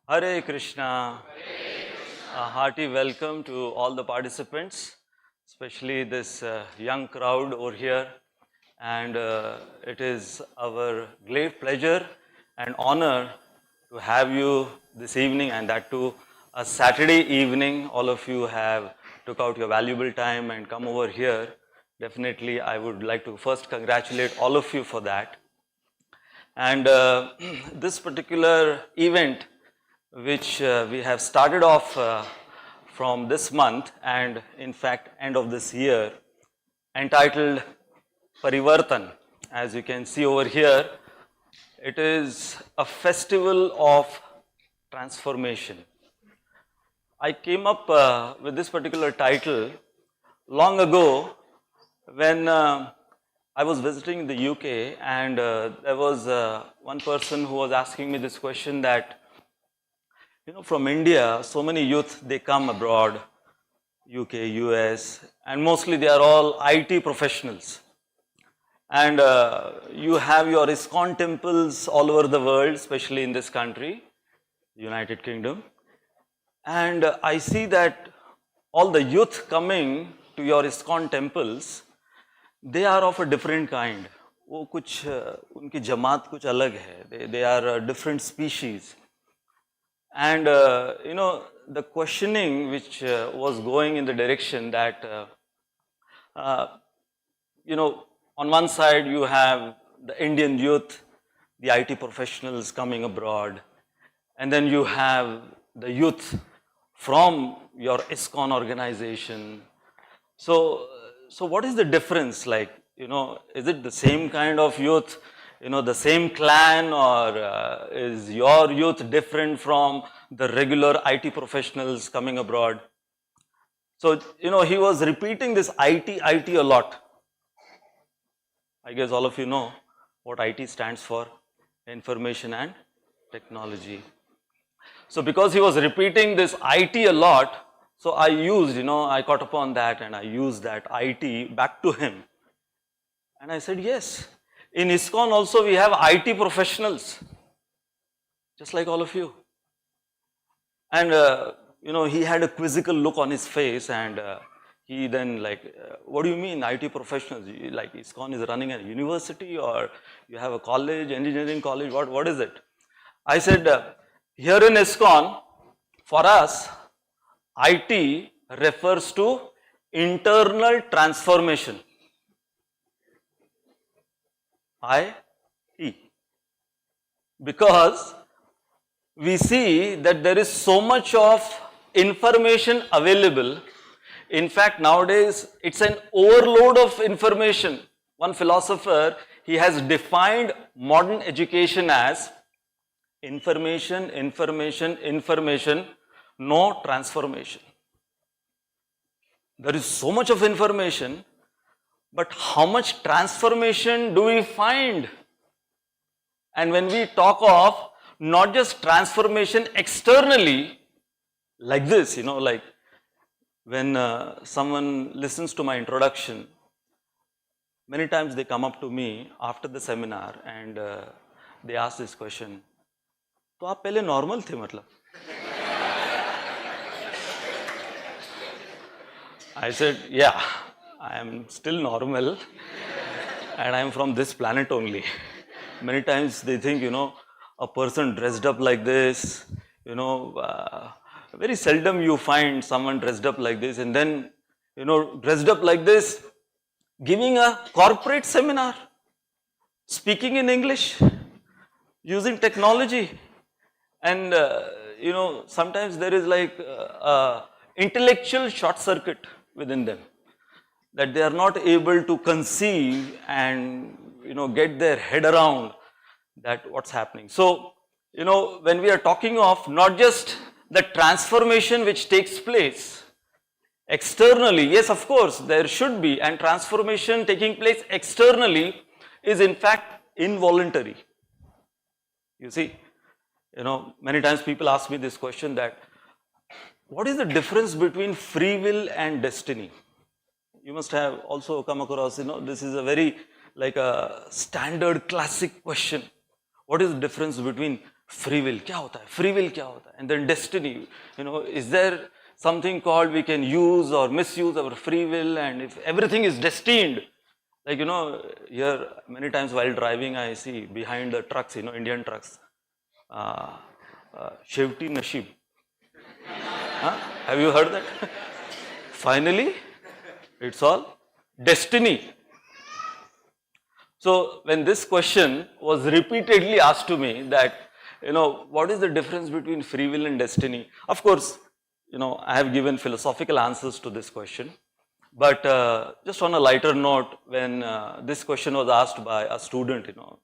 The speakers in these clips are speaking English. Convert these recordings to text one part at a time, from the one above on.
Hare Krishna. A hearty welcome to all the participants, especially this young crowd over here. And it is our great pleasure and honor to have you this evening, and that too a Saturday evening. All of you have took out your valuable time and come over here. Definitely, I would like to first congratulate all of you for that. And this particular event, which we have started off from this month and in fact end of this year, entitled Parivartan. As you can see over here, it is a festival of transformation. I came up with this particular title long ago when I was visiting the UK, and there was one person who was asking me this question that, from India, so many youth, they come abroad, UK, US, and mostly they are all IT professionals. And you have your ISKCON temples all over the world, especially in this country, United Kingdom. And I see that all the youth coming to your ISKCON temples, they are of a different kind. वो कुछ उनकी जमात कुछ अलग है. They are a different species. And the questioning which was going in the direction that on one side you have the Indian youth, the IT professionals coming abroad, and then you have the youth from your ISKCON organization. So what is the difference? Like, is it the same kind of youth, the same clan, or is your youth different from the regular IT professionals coming abroad? So, he was repeating this IT a lot. I guess all of you know what IT stands for, information and technology. So, because he was repeating this IT a lot, so I used, I caught upon that and I used that IT back to him. And I said, yes, in ISKCON also we have IT professionals, just like all of you. And, he had a quizzical look on his face, and he then what do you mean IT professionals? Like ISKCON is running a university, or you have a college, engineering college, what is it? I said, here in ISKCON, for us, IT refers to internal transformation. IT. Because we see that there is so much of information available. In fact, nowadays it's an overload of information. One philosopher, he has defined modern education as information, information, information, no transformation. There is so much of information, but how much transformation do we find? And when we talk of not just transformation externally, like this, like when someone listens to my introduction, many times they come up to me after the seminar and they ask this question, तो आप पहले normal थे मतलब? I said, yeah, I am still normal and I am from this planet only. Many times they think, a person dressed up like this, very seldom you find someone dressed up like this, and then, dressed up like this, giving a corporate seminar, speaking in English, using technology. And, sometimes there is like intellectual short circuit within them, that they are not able to conceive and, get their head around that what's happening. So, when we are talking of not just the transformation which takes place externally, yes, of course, there should be, and transformation taking place externally is in fact involuntary. You see, many times people ask me this question that, what is the difference between free will and destiny? You must have also come across, this is a very like a standard classic question. What is the difference between free will क्या होता है, free will क्या होता है, and then destiny, is there something called we can use or misuse our free will, and if everything is destined, like here many times while driving I see behind the trucks, Indian trucks, शेवटी नशीब, have you heard that? Finally it's all destiny. So when this question was repeatedly asked to me that, what is the difference between free will and destiny? Of course, I have given philosophical answers to this question. But just on a lighter note, when this question was asked by a student, a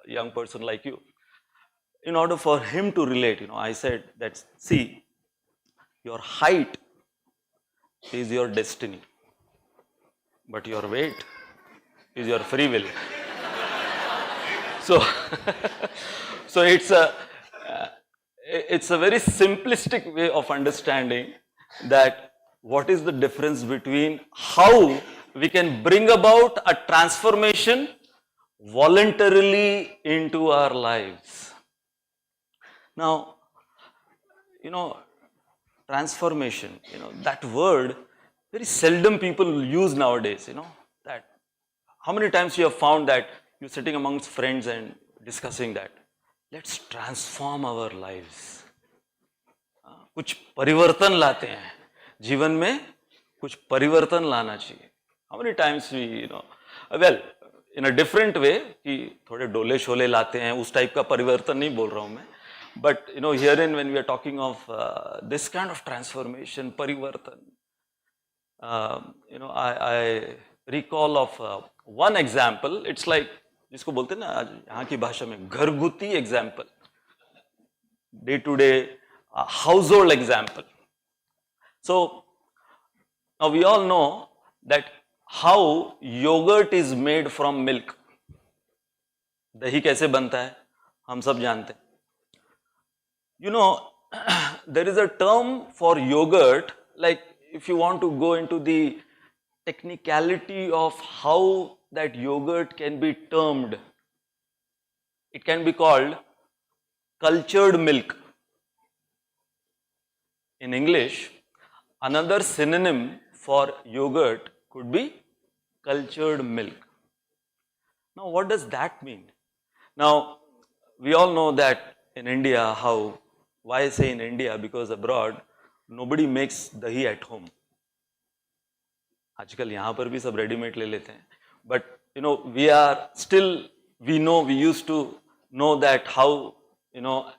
young person like you, in order for him to relate, I said that, see, your height is your destiny, but your weight is your free will. So, so it's a very simplistic way of understanding that what is the difference between how we can bring about a transformation voluntarily into our lives. Now, transformation, that word very seldom people use nowadays, that how many times you have found that you're sitting amongst friends and discussing that, let's transform our lives. कुछ परिवर्तन लाते हैं जीवन में, कुछ परिवर्तन लाना चाहिए. How many times we, well, in a different way, कि थोड़े डोले शोले लाते हैं, उस टाइप का परिवर्तन नहीं बोल रहा हूँ मैं. But herein when we are talking of this kind of transformation, parivartan, I recall of one example. It's like जिसको बोलते हैं ना यहाँ की भाषा में घरगुती example, day to day household example. So now we all know that how yogurt is made from milk. दही कैसे बनता है हम सब जानते हैं. There is a term for yogurt, like if you want to go into the technicality of how that yogurt can be termed, it can be called cultured milk. In English, another synonym for yogurt could be cultured milk. Now, what does that mean? Now, we all know that in India, why I say in India, because abroad, nobody makes dahi at home. आजकल यहाँ पर भी सब readymade ले लेते हैं. But we used to know that how,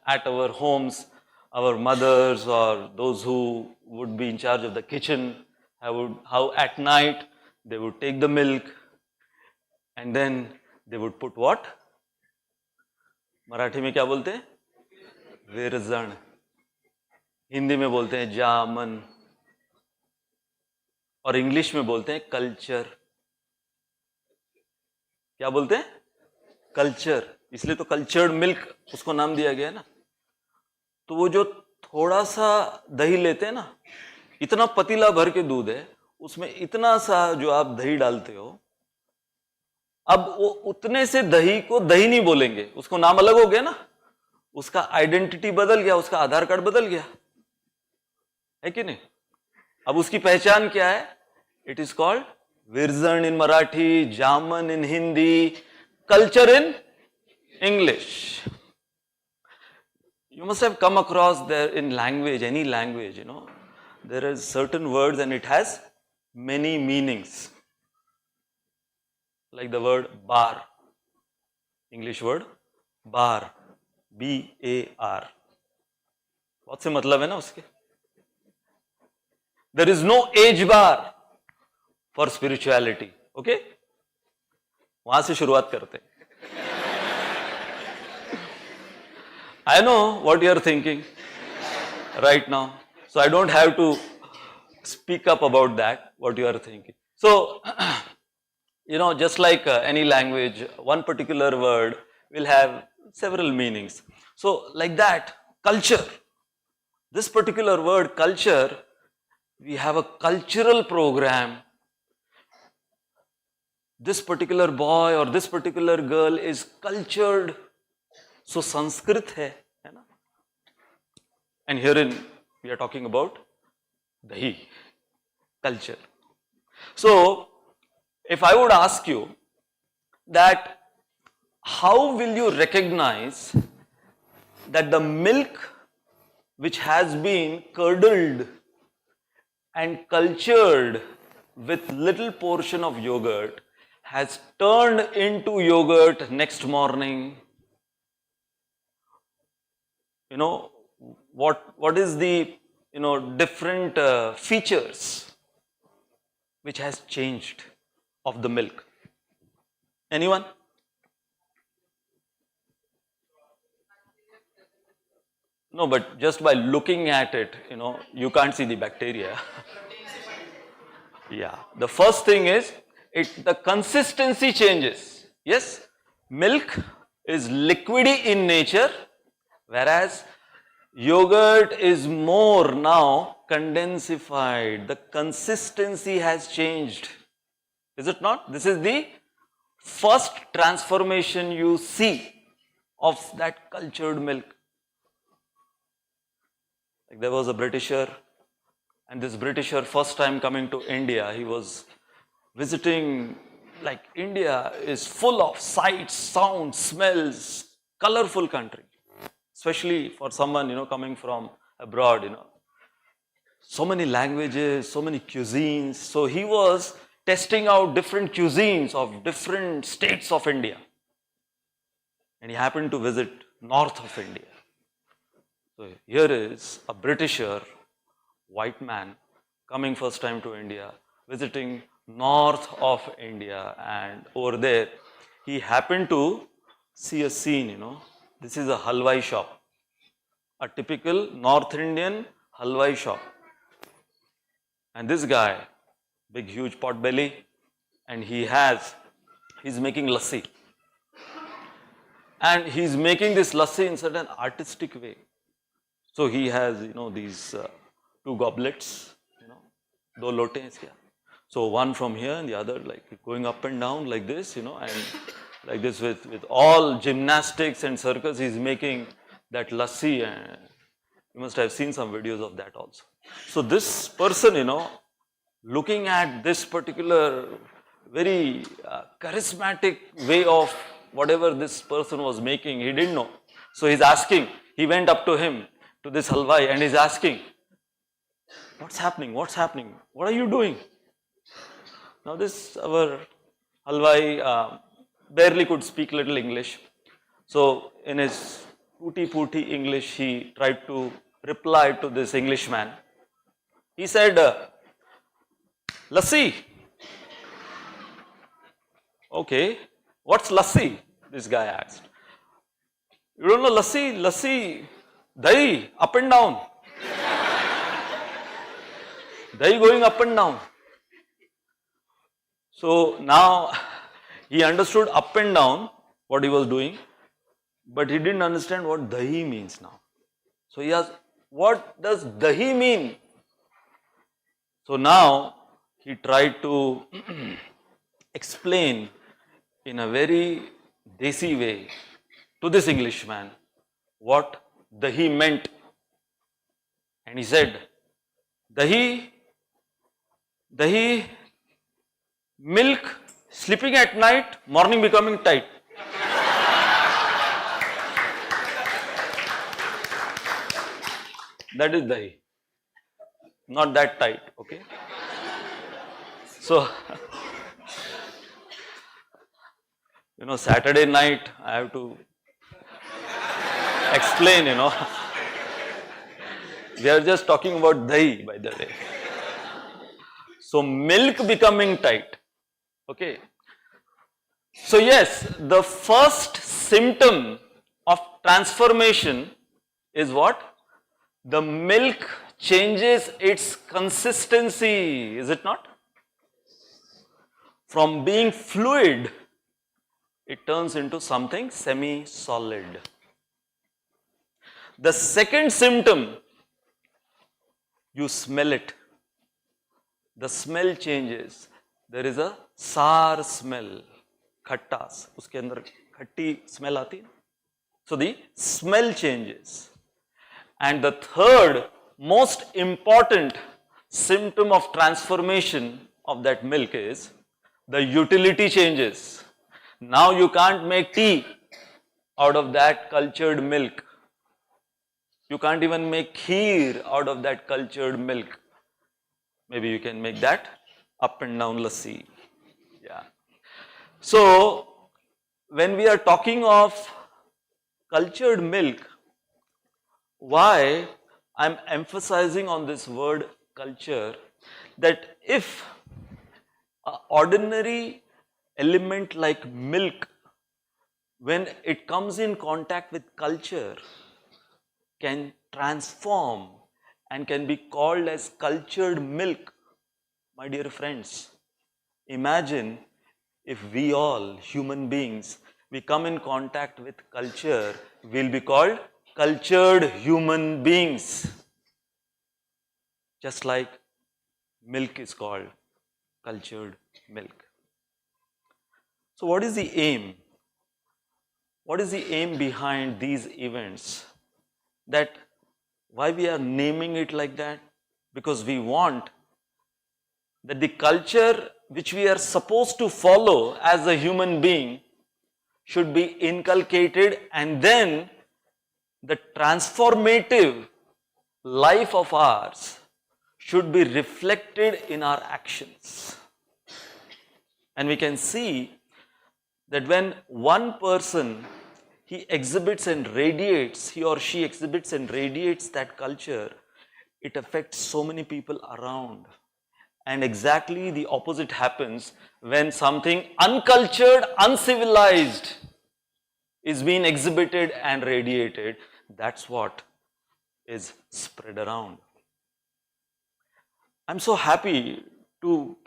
at our homes, our mothers or those who would be in charge of the kitchen, how at night they would take the milk and then they would put what? Marathi में क्या बोलते हैं? विरजण. हिंदी में बोलते हैं जामन, और इंग्लिश में बोलते हैं कल्चर. क्या बोलते हैं? कल्चर. इसलिए तो कल्चर्ड मिल्क उसको नाम दिया गया है ना. तो वो जो थोड़ा सा दही लेते हैं ना, इतना पतीला भर के दूध है, उसमें इतना सा जो आप दही डालते हो, अब वो उतने से दही को दही नहीं बोलेंगे, उसको नाम अलग हो गया ना, उसका आइडेंटिटी बदल गया, उसका आधार कार्ड बदल गया है कि नहीं. अब उसकी पहचान क्या है? It is called virjan in Marathi, jaman in Hindi, culture in English. You must have come across there in language, any language, there are certain words and it has many meanings. Like the word bar, English word bar, B-A-R. बहुत से मतलब है ना उसके. There is no age bar for spirituality. Okay? वहां से शुरुआत करते हैं. I know what you are thinking right now, so I don't have to speak up about that, what you are thinking. So, just like any language, one particular word will have several meanings. So, like that, culture, this particular word culture, we have a cultural program. This particular boy or this particular girl is cultured. So Sanskrit है ना, And herein we are talking about dahi, culture. So, if I would ask you that how will you recognize that the milk which has been curdled and cultured with little portion of yogurt has turned into yogurt next morning? You know, what is the, different features which has changed of the milk? Anyone? No, but just by looking at it, you can't see the bacteria. Yeah, the first thing is the consistency changes. Yes, milk is liquidy in nature, whereas yogurt is more now condensified. The consistency has changed. Is it not? This is the first transformation you see of that cultured milk. Like there was a Britisher, and this Britisher first time coming to India, he was visiting, like India is full of sights, sounds, smells, colorful country. Especially for someone, coming from abroad, so many languages, so many cuisines. So he was testing out different cuisines of different states of India. And he happened to visit north of India. So here is a Britisher, white man, coming first time to India, visiting north of India, and over there he happened to see a scene, this is a halwai shop, a typical North Indian halwai shop. And this guy, big huge pot belly, and he's making lassi. And he's making this lassi in certain artistic way. So he has, these two goblets, do lote hain iske. So one from here and the other like going up and down like this, and like this with all gymnastics and circus, he's making that lassi, and you must have seen some videos of that also. So this person, looking at this particular very charismatic way of whatever this person was making, he didn't know. So he's asking, he went up to him, to this halwai, and he's asking, what's happening? What's happening? What are you doing? Now this, our halwai barely could speak little English. So in his tutti-putti English, he tried to reply to this Englishman. He said, lassi. Okay, what's lassi? This guy asked. You don't know lassi? Lassi, dahi, up and down. Dahi going up and down. So now he understood up and down what he was doing, but he didn't understand what dahi means now. So he asked, what does dahi mean? So now he tried to explain in a very desi way to this Englishman what dahi meant. And he said, dahi, milk, sleeping at night, morning becoming tight. That is dahi. Not that tight, okay? So, Saturday night, I have to explain, We are just talking about dahi, by the way. So, milk becoming tight, okay? So, yes, the first symptom of transformation is what? The milk changes its consistency, is it not? From being fluid, it turns into something semi-solid. The second symptom, you smell it. The smell changes. There is a sour smell, khattas, uske andar khatti smell aati hai. So the smell changes. And the third most important symptom of transformation of that milk is the utility changes. Now you can't make tea out of that cultured milk. You can't even make kheer out of that cultured milk. Maybe you can make that up and down lassi. Yeah. So when we are talking of cultured milk, why I'm emphasizing on this word culture, that if an ordinary element like milk, when it comes in contact with culture, can transform and can be called as cultured milk, my dear friends, imagine if we all, human beings, we come in contact with culture, we'll be called cultured human beings. Just like milk is called cultured milk. So what is the aim? What is the aim behind these events? That why we are naming it like that? Because we want that the culture which we are supposed to follow as a human being should be inculcated, and then the transformative life of ours should be reflected in our actions. And we can see that when one person, he exhibits and radiates, he or she exhibits and radiates that culture, it affects so many people around. And exactly the opposite happens when something uncultured, uncivilized is being exhibited and radiated. That's what is spread around. I'm so happy to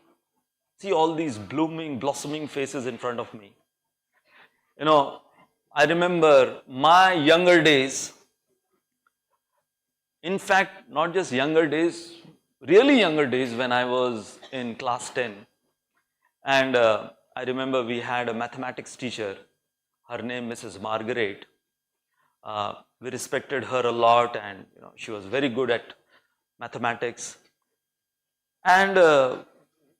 see all these blooming, blossoming faces in front of me. You know, I remember my younger days. In fact, not just younger days, really younger days, when I was in class 10. And I remember we had a mathematics teacher, her name Mrs. Margaret. We respected her a lot, and she was very good at mathematics. And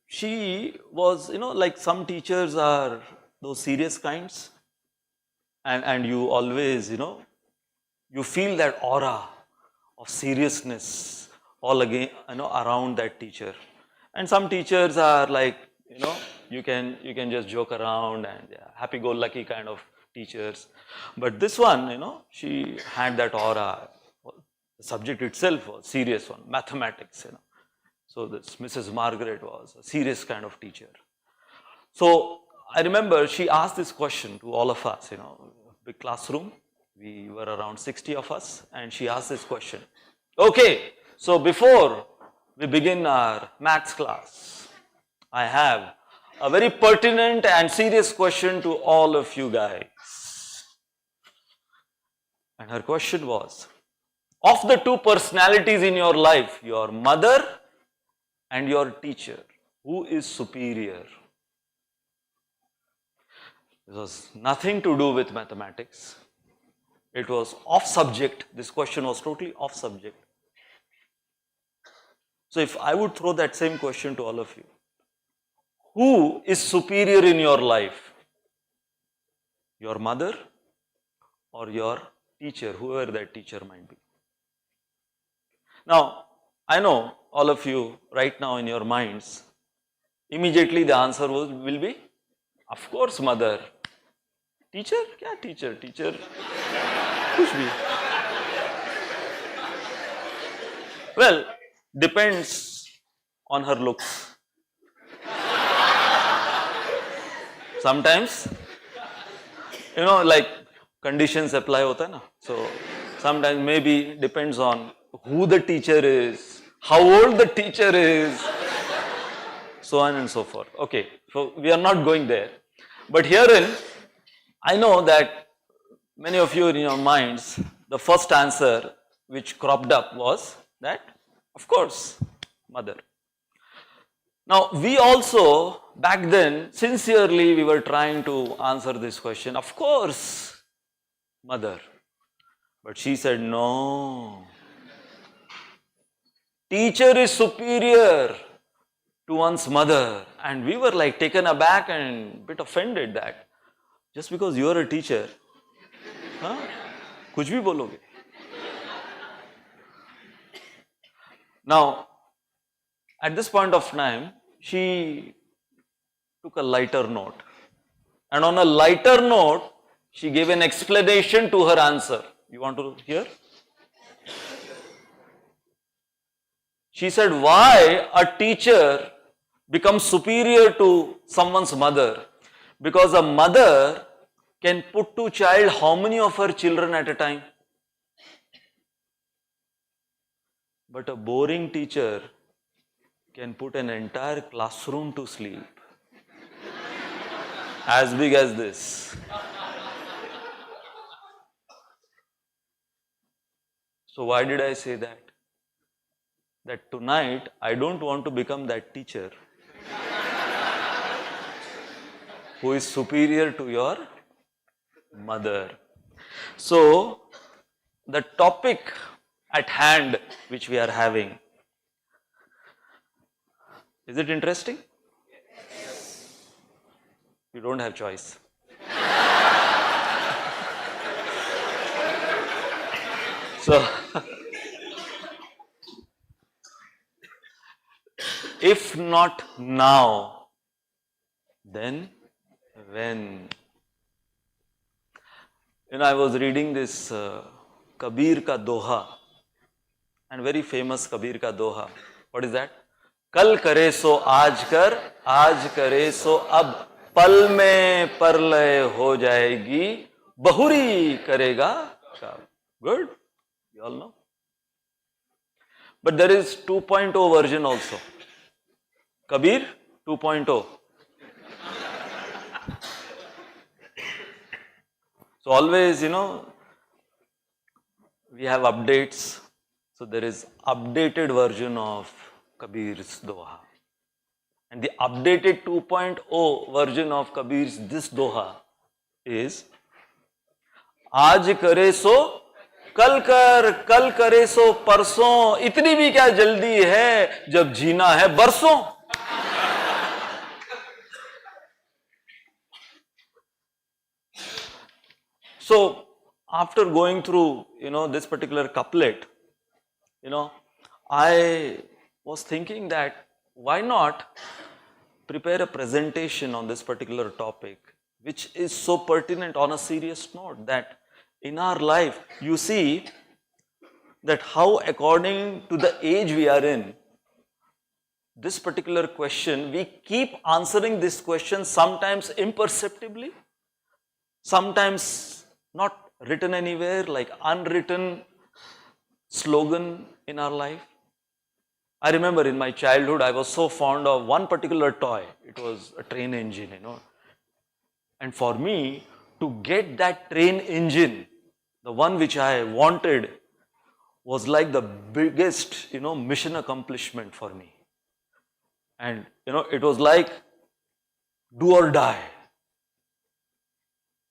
she was, like some teachers are those serious kinds, and you always, you feel that aura of seriousness all again, around that teacher. And some teachers are like, you can just joke around and happy-go-lucky kind of teachers. But this one, she had that aura. The subject itself was serious one, mathematics, So this Mrs. Margaret was a serious kind of teacher. So I remember she asked this question to all of us, big classroom. We were around 60 of us, and she asked this question. Okay, so before we begin our maths class, I have a very pertinent and serious question to all of you guys. And her question was, of the two personalities in your life, your mother and your teacher, who is superior? It was nothing to do with mathematics. It was off subject. This question was totally off subject. So if I would throw that same question to all of you, who is superior in your life? Your mother or your teacher, whoever that teacher might be? Now, I know all of you right now in your minds, immediately the answer will be, of course, mother. Teacher? Kya teacher? Teacher? Kuch bhi. Well, depends on her looks. Sometimes, like conditions apply hota hai na. So sometimes maybe depends on who the teacher is, how old the teacher is, so on and so forth. Okay, so we are not going there. But herein, I know that many of you in your minds, the first answer which cropped up was that, of course, mother. Now, we also, back then, sincerely, we were trying to answer this question, of course, mother. But she said, no, teacher is superior to one's mother. And we were like taken aback and bit offended that just because you are a teacher, huh? कुछ भी बोलोगे. Now, at this point of time, she took a lighter note. And on a lighter note, she gave an explanation to her answer. You want to hear? She said, why a teacher becomes superior to someone's mother? Because a mother can put to child how many of her children at a time? But a boring teacher can put an entire classroom to sleep. As big as this. So why did I say that? That tonight I don't want to become that teacher who is superior to your mother. So the topic at hand which we are having, is it interesting? You don't have choice. So if not now, then when? I was reading this Kabir ka doha, and very famous Kabir ka doha. What is that? Kal kare so aaj kare so ab, pal mein parlay ho jayegi, bahuri karega kab. Good? You all know? But there is 2.0 version also. Kabir 2.0. So always, we have updates. So there is updated version of Kabir's Doha. And the updated 2.0 version of Kabir's this Doha is, Aaj kare so कल करे सो परसों, इतनी भी क्या जल्दी है जब जीना है बरसों. So after going through this particular couplet, I was thinking that why not prepare a presentation on this particular topic which is so pertinent on a serious note, that in our life, you see that how according to the age we are in, this particular question, we keep answering this question sometimes imperceptibly, sometimes not written anywhere, like unwritten slogan in our life. I remember in my childhood, I was so fond of one particular toy. It was a train engine, And for me, to get that train engine, the one which I wanted, was like the biggest, mission accomplishment for me. And, it was like do or die.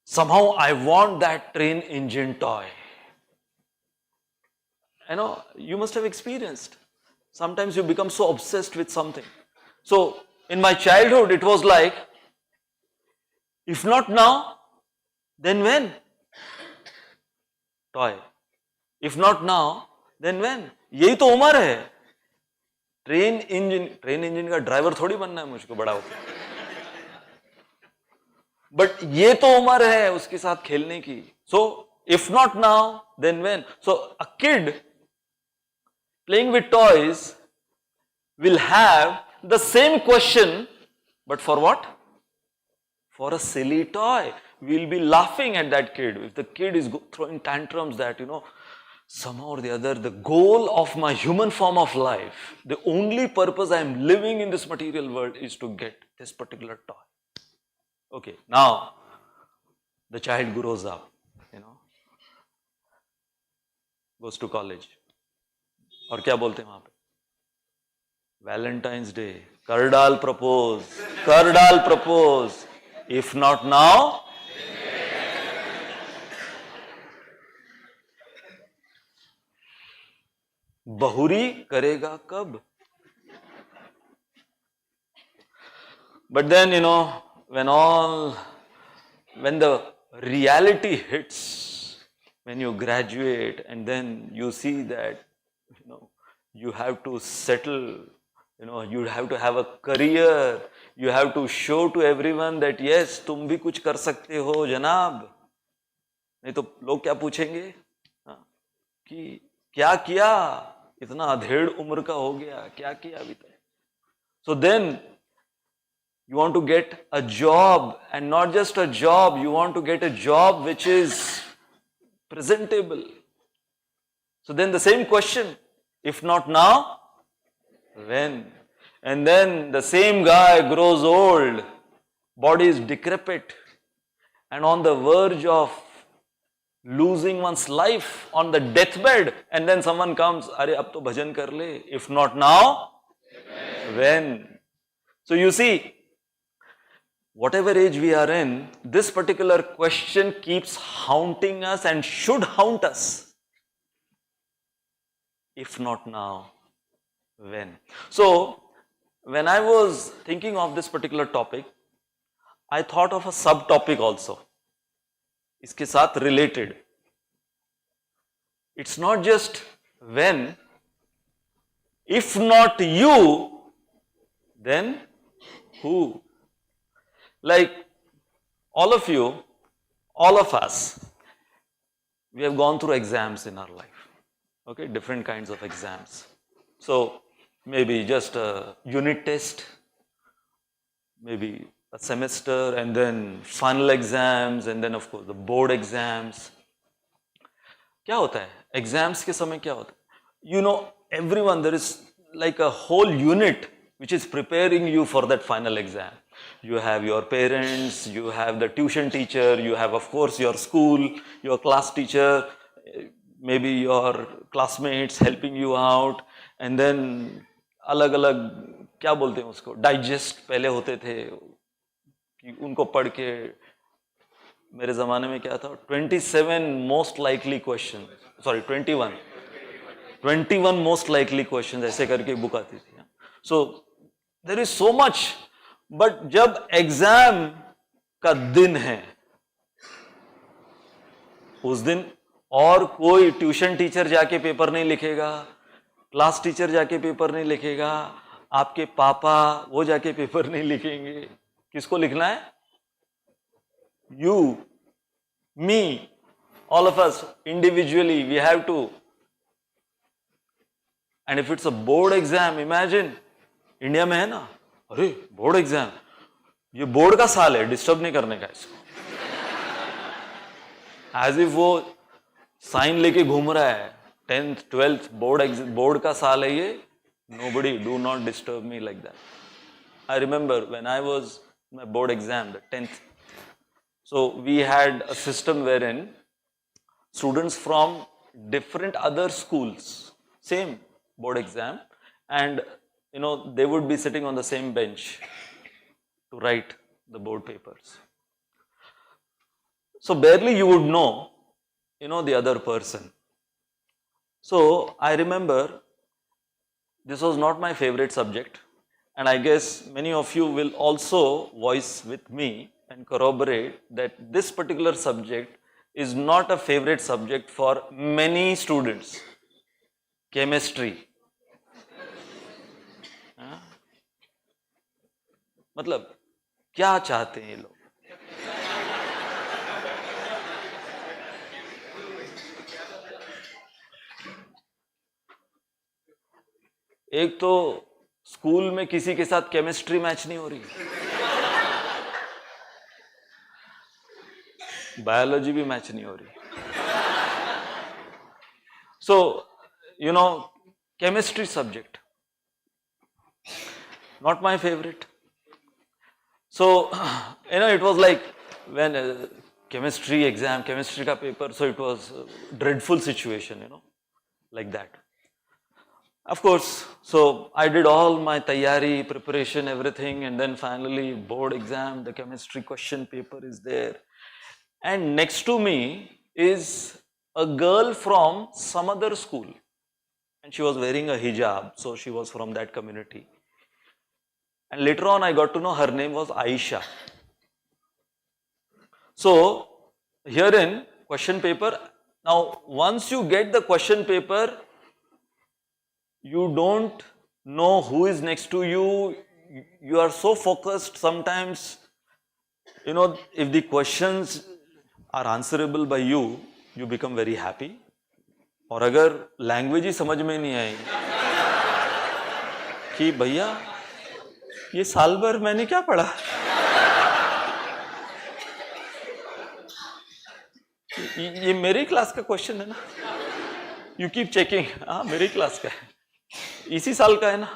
Somehow I want that train engine toy. You must have experienced. Sometimes you become so obsessed with something. So, in my childhood, it was like, if not now, then when? Toy. If not now, then when? यही तो उम्र है. Train engine का driver थोड़ी बनना है मुझको बड़ा होकर. बट ये तो उम्र है उसके साथ खेलने की. So, if not now, then when? So, a kid playing with toys will have the same question, but for what? For a silly toy. We'll be laughing at that kid. If the kid is throwing tantrums that, somehow or the other, the goal of my human form of life, the only purpose I am living in this material world is to get this particular toy. Okay, now the child grows up, goes to college. और क्या बोलते हैं वहां पे? Valentine's Day, कर डाल propose. If not now, बहुरी करेगा कब? But then, when the reality hits, when you graduate and then you see that, you have to settle, you have to have a career, you have to show to everyone that yes, तुम भी कुछ कर सकते हो जनाब, नहीं तो लोग क्या पूछेंगे कि क्या किया, इतना अधेड़ उम्र का हो गया, क्या किया अभी तक. So then you want to get a job, and not just a job, you want to get a job which is presentable. So then the same question, if not now, when? And then the same guy grows old, body is decrepit, and on the verge of losing one's life, on the deathbed, and then someone comes, "Arey, ab to bhajan kar le. If not now, when?" So you see, whatever age we are in, this particular question keeps haunting us and should haunt us. If not now, when? So, when I was thinking of this particular topic, I thought of a subtopic also. इसके साथ related. It's not just when, if not you, then who? Like all of you, all of us, we have gone through exams in our life, okay, different kinds of exams. So maybe just a unit test, maybe a semester, and then final exams, and then of course the board exams. क्या होता है exams के समय क्या होता है? Everyone, there is like a whole unit which is preparing you for that final exam. You have your parents, you have the tuition teacher, you have of course your school, your class teacher, maybe your classmates helping you out, and then अलग अलग क्या बोलते हैं उसको, digest पहले होते थे कि उनको पढ़ के, मेरे ज़माने में क्या था, 27 most likely question, sorry 21 most likely question ऐसे करके बुक आती थी. So there is so much, but जब एग्जाम का दिन है उस दिन और कोई ट्यूशन टीचर जाके पेपर नहीं लिखेगा, क्लास टीचर जाके पेपर नहीं लिखेगा, आपके पापा वो जाके पेपर नहीं लिखेंगे. किसको लिखना है? You, me, all of us individually, we have to. And if it's a board exam, imagine, India में है ना, अरे बोर्ड एग्जाम, ये बोर्ड का साल है, डिस्टर्ब नहीं करने का इसको. एज इफ वो साइन लेके घूम रहा है, 10th 12th बोर्ड का साल है ये, nobody, do not disturb me like that. I remember when I was my board exam, the 10th. So we had a system wherein students from different other schools, same board exam, and they would be sitting on the same bench to write the board papers. So barely you would know, the other person. So I remember this was not my favorite subject, and I guess many of you will also voice with me and corroborate that this particular subject is not a favorite subject for many students. Chemistry. मतलब क्या चाहते हैं ये लोग? एक तो school में किसी के साथ केमिस्ट्री मैच नहीं हो रही, बायोलॉजी भी मैच नहीं हो रही. So, chemistry subject, not my favorite. So, it was like when chemistry exam, chemistry ka paper, so it was a dreadful situation, like that. Of course, so I did all my tayyari, preparation, everything, and then finally board exam, the chemistry question paper is there. And next to me is a girl from some other school. and she was wearing a hijab, so she was from that community. And later on I got to know her name was Aisha. So herein question paper, now once you get the question paper, you don't know who is next to you, you are so focused sometimes, if the questions are answerable by you, you become very happy. और अगर language ही समझ में नहीं आई कि भैया ये साल भर मैंने क्या पढ़ा, ये मेरी क्लास का क्वेश्चन है ना, यू कीप चेकिंग, हाँ मेरी क्लास का है, इसी साल का है ना.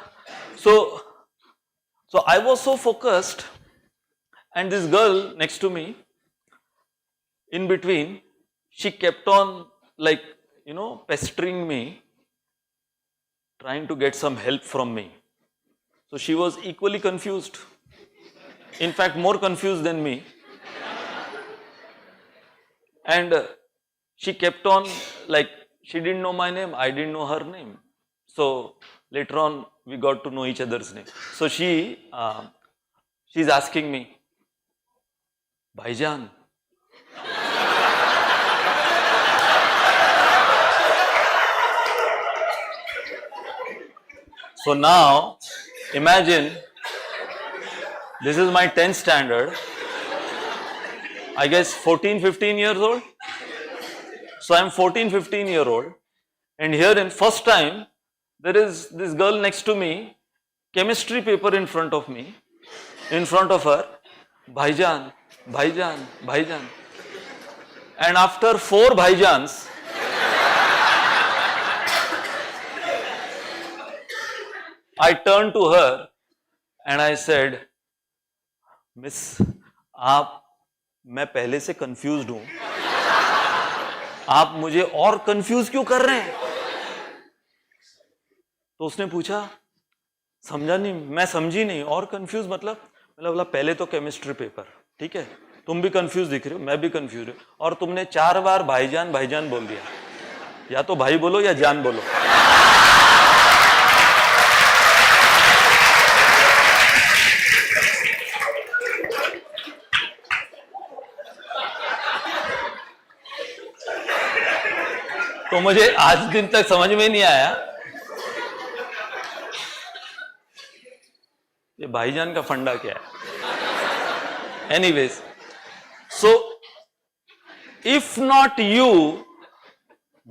So I was so focused, and this girl next to me, in between, she kept on pestering me, trying to get some help from me. So she was equally confused, in fact more confused than me. And she kept on, she didn't know my name, I didn't know her name. So later on we got to know each other's name. So she's asking me, Bhaijan, so now imagine, this is my 10th standard, I guess 14-15 years old. So I am 14-15-year-old, and here in first time there is this girl next to me, chemistry paper in front of me, in front of her, Bhaijan, Bhaijan, Bhaijan. And after 4 Bhaijans, I turned to her and I said, Miss, मैं पहले से confused हूं, आप मुझे और confuse क्यों कर रहे हैं? तो उसने पूछा, समझा नहीं, मैं समझी नहीं, और कंफ्यूज मतलब बोला पहले तो केमिस्ट्री पेपर, ठीक है, तुम भी कंफ्यूज दिख रहे हो, मैं भी कंफ्यूज हूं, और तुमने 4 बार भाईजान भाईजान बोल दिया, या तो भाई बोलो या जान बोलो. तो मुझे आज दिन तक समझ में नहीं आया ये भाईजान का फंडा क्या है. Anyways, so if not you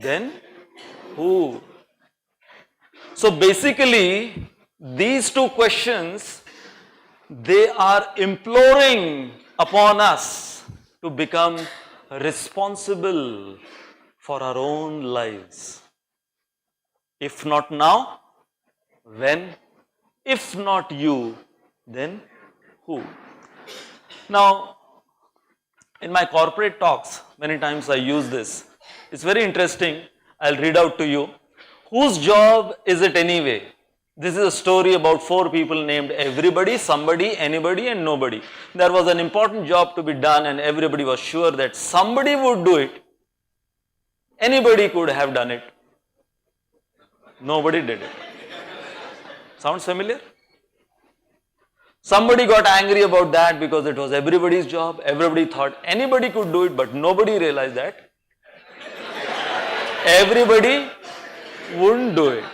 then who? So basically these 2 questions, they are imploring upon us to become responsible for our own lives. If not now, when? If not you, then who? Now, in my corporate talks, many times I use this. It's very interesting. I'll read out to you. Whose job is it anyway? This is a story about 4 people named everybody, somebody, anybody and nobody. There was an important job to be done and everybody was sure that somebody would do it. Anybody could have done it. Nobody did it. Sounds familiar? Somebody got angry about that because it was everybody's job. Everybody thought anybody could do it, but nobody realized that everybody wouldn't do it.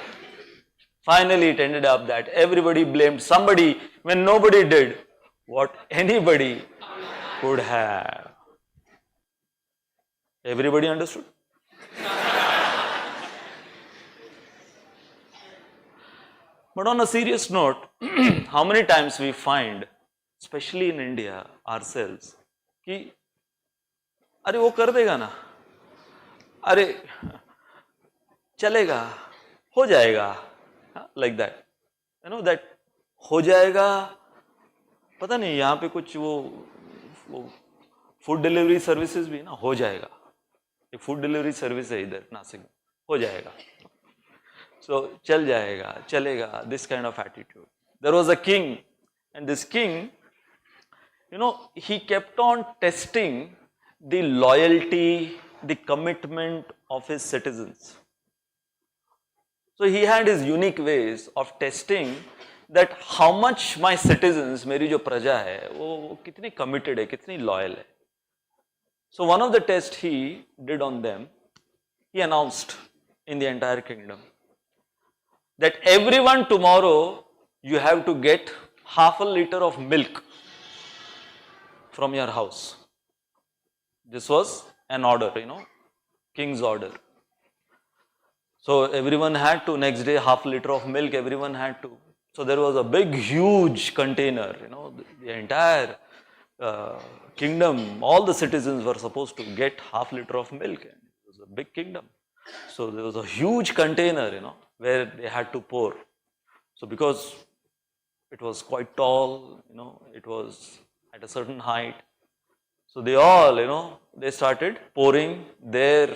Finally, it ended up that everybody blamed somebody when nobody did what anybody could have. Everybody understood? But on a serious note, how many times we find, especially in India, ourselves, कि अरे वो कर देगा ना, अरे चलेगा, हो जाएगा, like that, that हो जाएगा, पता नहीं यहाँ पे कुछ वो फूड डिलीवरी सर्विसेज भी ना, हो जाएगा, एक फूड डिलीवरी सर्विस है इधर नासिक में, हो जाएगा. So, चल जाएगा, चलेगा, this kind of attitude. There was a king, and this king, he kept on testing the loyalty, the commitment of his citizens. So he had his unique ways of testing that how much my citizens, मेरी जो प्रजा है, वो कितनी committed है, कितनी loyal है. So one of the tests he did on them, he announced in the entire kingdom that everyone tomorrow you have to get half a liter of milk from your house. This was an order, king's order. So everyone had to, next day half a liter of milk, everyone had to. So there was a big, huge container, the entire kingdom, all the citizens were supposed to get half a liter of milk. And it was a big kingdom. So there was a huge container, where they had to pour. So because it was quite tall, it was at a certain height. So they all, they started pouring their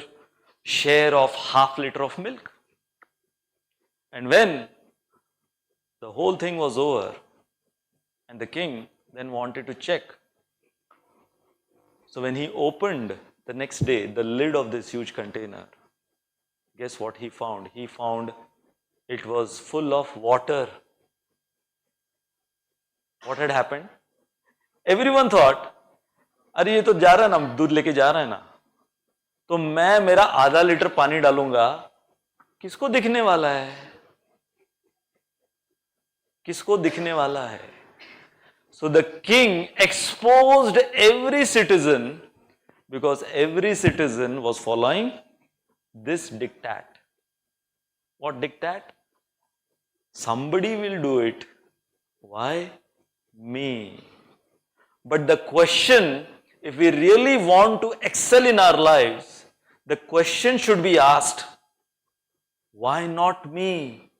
share of half liter of milk. And when the whole thing was over and the king then wanted to check. So when he opened the next day the lid of this huge container, guess what he found? He found it was full of water. What had happened? Everyone thought, अरे ये तो जा रहा है ना, दूध लेके जा रहा है ना, तो मैं मेरा आधा लीटर पानी डालूंगा, किसको दिखने वाला है? किसको दिखने वाला है? So the king exposed every citizen because every citizen was following this diktat. What diktat? Somebody will do it. Why? Me. But the question, if we really want to excel in our lives, the question should be asked, why not me?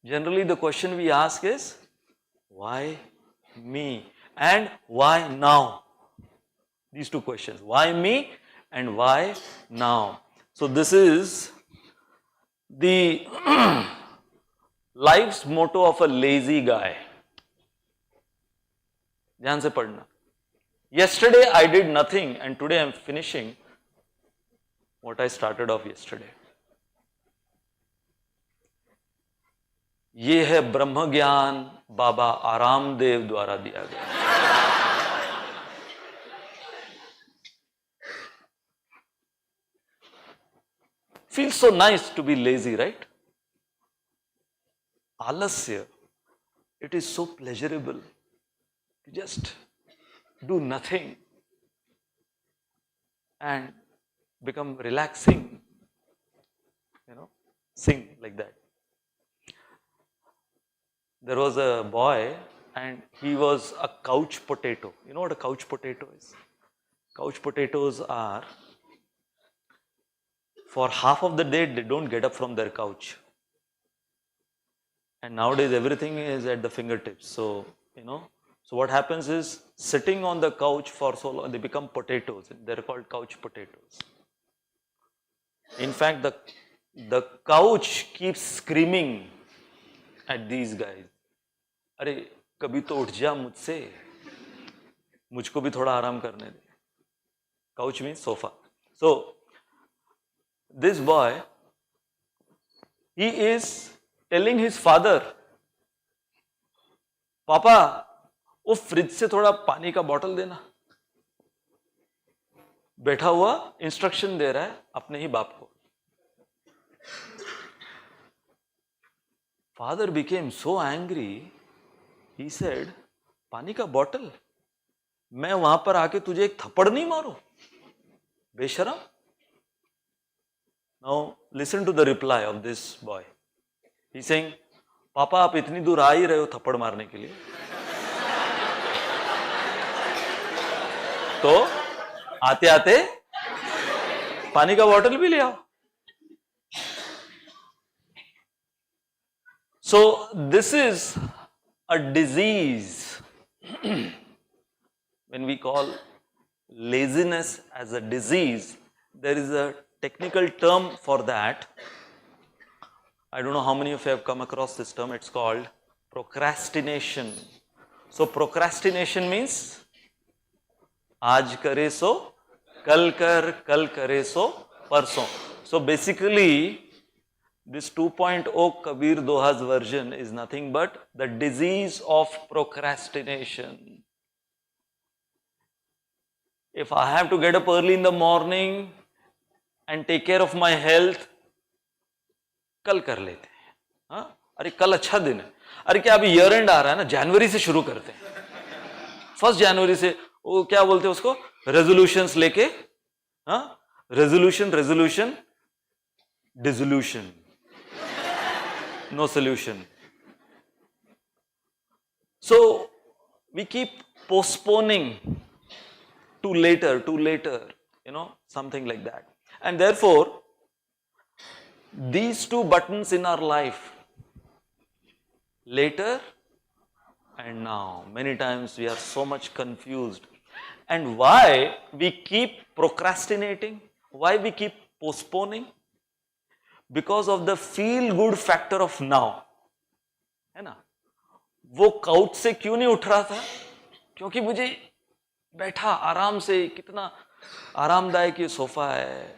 Generally the question we ask is, why me? And why now? These two questions, why me and why now? So this is the life's motto of a lazy guy. ध्यान से पढ़ना. Yesterday I did nothing and today I am finishing what I started off yesterday. ये है ब्रह्म ज्ञान बाबा आरामदेव द्वारा दिया गया. Feels so nice to be lazy, right? Alasya, it is so pleasurable to just do nothing and become relaxing, sing like that. There was a boy and he was a couch potato. You know what a couch potato is? Couch potatoes are, for half of the day they don't get up from their couch. And nowadays everything is at the fingertips. So, so what happens is, sitting on the couch for so long, they become potatoes. They're called couch potatoes. In fact, the couch keeps screaming at these guys. अरे कभी तो उठ जा मुझसे, मुझको भी थोड़ा आराम करने दे. Couch means sofa. So this boy, he is telling his father, पापा वो फ्रिज से थोड़ा पानी का बोतल देना. बैठा हुआ इंस्ट्रक्शन दे रहा है अपने ही बाप को. Father became so angry. He said, पानी का बोतल, मैं वहां पर आके तुझे एक थप्पड़ नहीं मारूं, बेशरम. Now listen to the reply of this boy. He's saying, पापा आप इतनी दूर आ ही रहे हो थप्पड़ मारने के लिए, तो आते आते पानी का बोतल भी ले आओ. So this is a disease. When we call laziness as a disease, there is a technical term for that. I don't know how many of you have come across this term. It's called procrastination. So procrastination means आज करे सो कल कर, कल करे सो परसों. So basically This 2.0 Kabir Doha's version is nothing but the disease of procrastination. If I have to get up early in the morning and take care of my health, कल कर लेते हैं. हाँ, अरे कल अच्छा दिन है. अरे क्या अभी ईयर एंड आ रहा है ना, जनवरी से शुरू करते हैं. 1 जनवरी से वो क्या बोलते हैं उसको, रेजोल्यूशंस लेके, हाँ, resolution dissolution, no solution. So we keep postponing to later, something like that. And therefore, these two buttons in our life, later and now, many times we are so much confused. And why we keep procrastinating? Why we keep postponing? Because of the feel good factor of now. है ना? वो couch से क्यों नहीं उठ रहा था? क्योंकि मुझे बैठा आराम से, कितना आरामदायक ये सोफा है,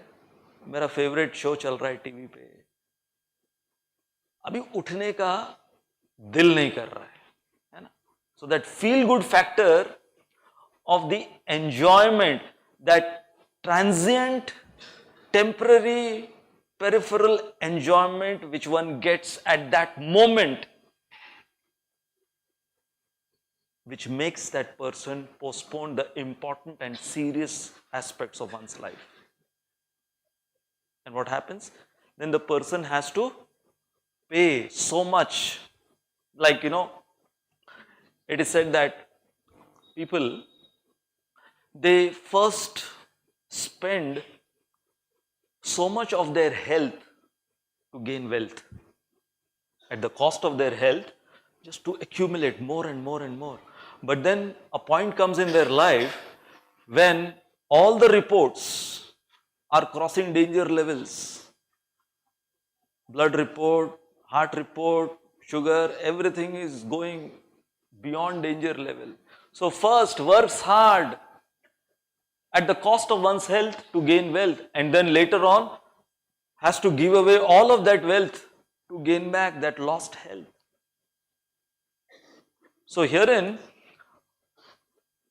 मेरा फेवरेट शो चल रहा है टीवी पे, अभी उठने का दिल नहीं कर रहा है ना? So that feel good factor of the enjoyment, that transient, temporary, peripheral enjoyment which one gets at that moment, which makes that person postpone the important and serious aspects of one's life. And what happens? Then the person has to pay so much. Like, it is said that people, they first spend so much of their health to gain wealth, at the cost of their health, just to accumulate more and more and more. But then a point comes in their life when all the reports are crossing danger levels. Blood report, heart report, sugar, everything is going beyond danger level. So first works hard at the cost of one's health to gain wealth, and then later on has to give away all of that wealth to gain back that lost health. So herein,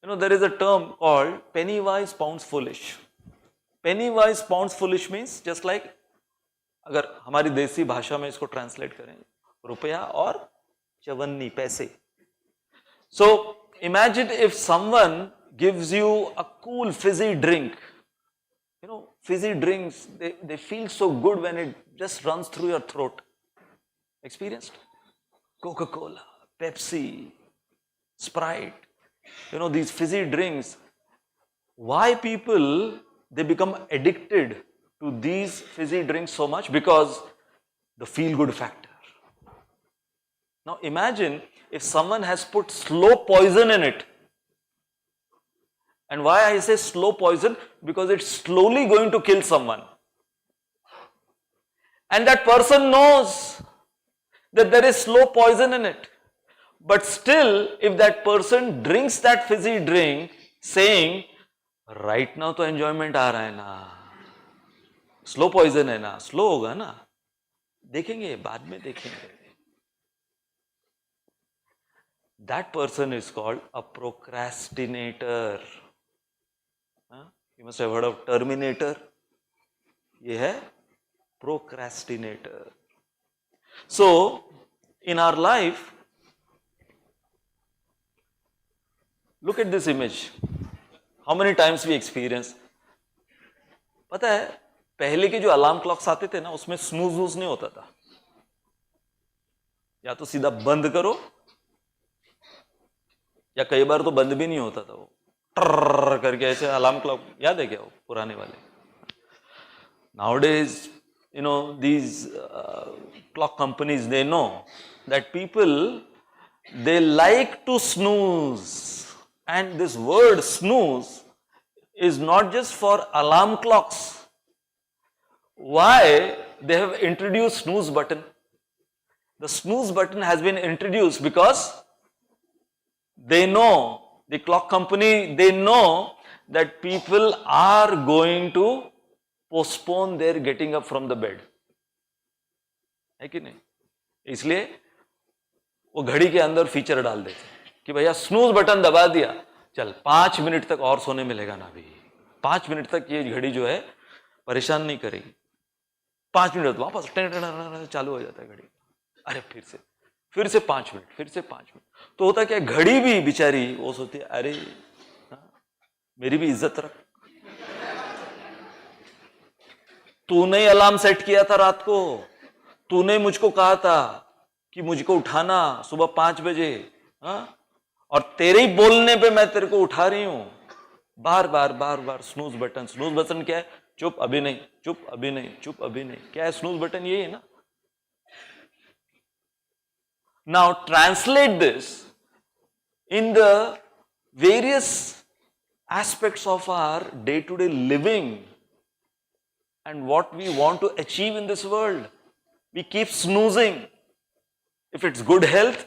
there is a term called penny wise, pounds foolish. Penny wise, pounds foolish means just like, अगर हमारी देसी भाषा में इसको translate करें, रुपया और चवन्नी, पैसे. So imagine if someone gives you a cool fizzy drink. Fizzy drinks, they feel so good when it just runs through your throat. Experienced? Coca-Cola, Pepsi, Sprite, these fizzy drinks. Why people, they become addicted to these fizzy drinks so much? Because the feel-good factor. Now imagine if someone has put slow poison in it. And why I say slow poison? Because it's slowly going to kill someone. And that person knows that there is slow poison in it. But still, if that person drinks that fizzy drink, saying, right now to enjoyment aa raha hai na, slow poison hai na, slow hoga na, dekhenge, baad mein dekhenge. That person is called a procrastinator. You must have heard of Terminator. Ye hai procrastinator. So, in our life, look at this image. How many times we experience? पता है, पहले के जो alarm clocks आते थे ना, उसमें snooze whose नहीं होता था. या तो सीधा बंद करो, या कई बार तो बंद भी नहीं होता था. वो ट्रर करके ऐसे अलार्म क्लॉक, याद है क्या वो पुराने वाले? Nowadays, these clock companies, they know that people, they like to snooze. And this word snooze is not just for alarm clocks. Why they have introduced snooze button? The snooze button has been introduced because they know, the clock company, they know that people are going to postpone their getting up from the bed. है कि नहीं? इसलिए वो घड़ी के अंदर feature डाल देते कि भैया स्नूज बटन दबा दिया, चल 5 मिनट तक और सोने मिलेगा ना, भी 5 मिनट तक ये घड़ी जो है परेशान नहीं करेगी। 5 मिनट वापस चालू हो जाता है घड़ी, अरे फिर से 5 मिनट, फिर से 5 मिनट। तो होता क्या, घड़ी भी बेचारी वो सोचती है, अरे मेरी भी इज्जत रख, तूने अलार्म सेट किया था रात को, तूने मुझको कहा था कि मुझको उठाना सुबह 5 बजे, और तेरे ही बोलने पे मैं तेरे को उठा रही हूं, बार बार बार बार स्नूज बटन। स्नूज बटन क्या है? चुप अभी नहीं, चुप अभी नहीं, चुप अभी नहीं। क्या है स्नूज बटन? ये है ना। Now translate this in the various aspects of our day to day living and what we want to achieve in this world. We keep snoozing. If it's good health,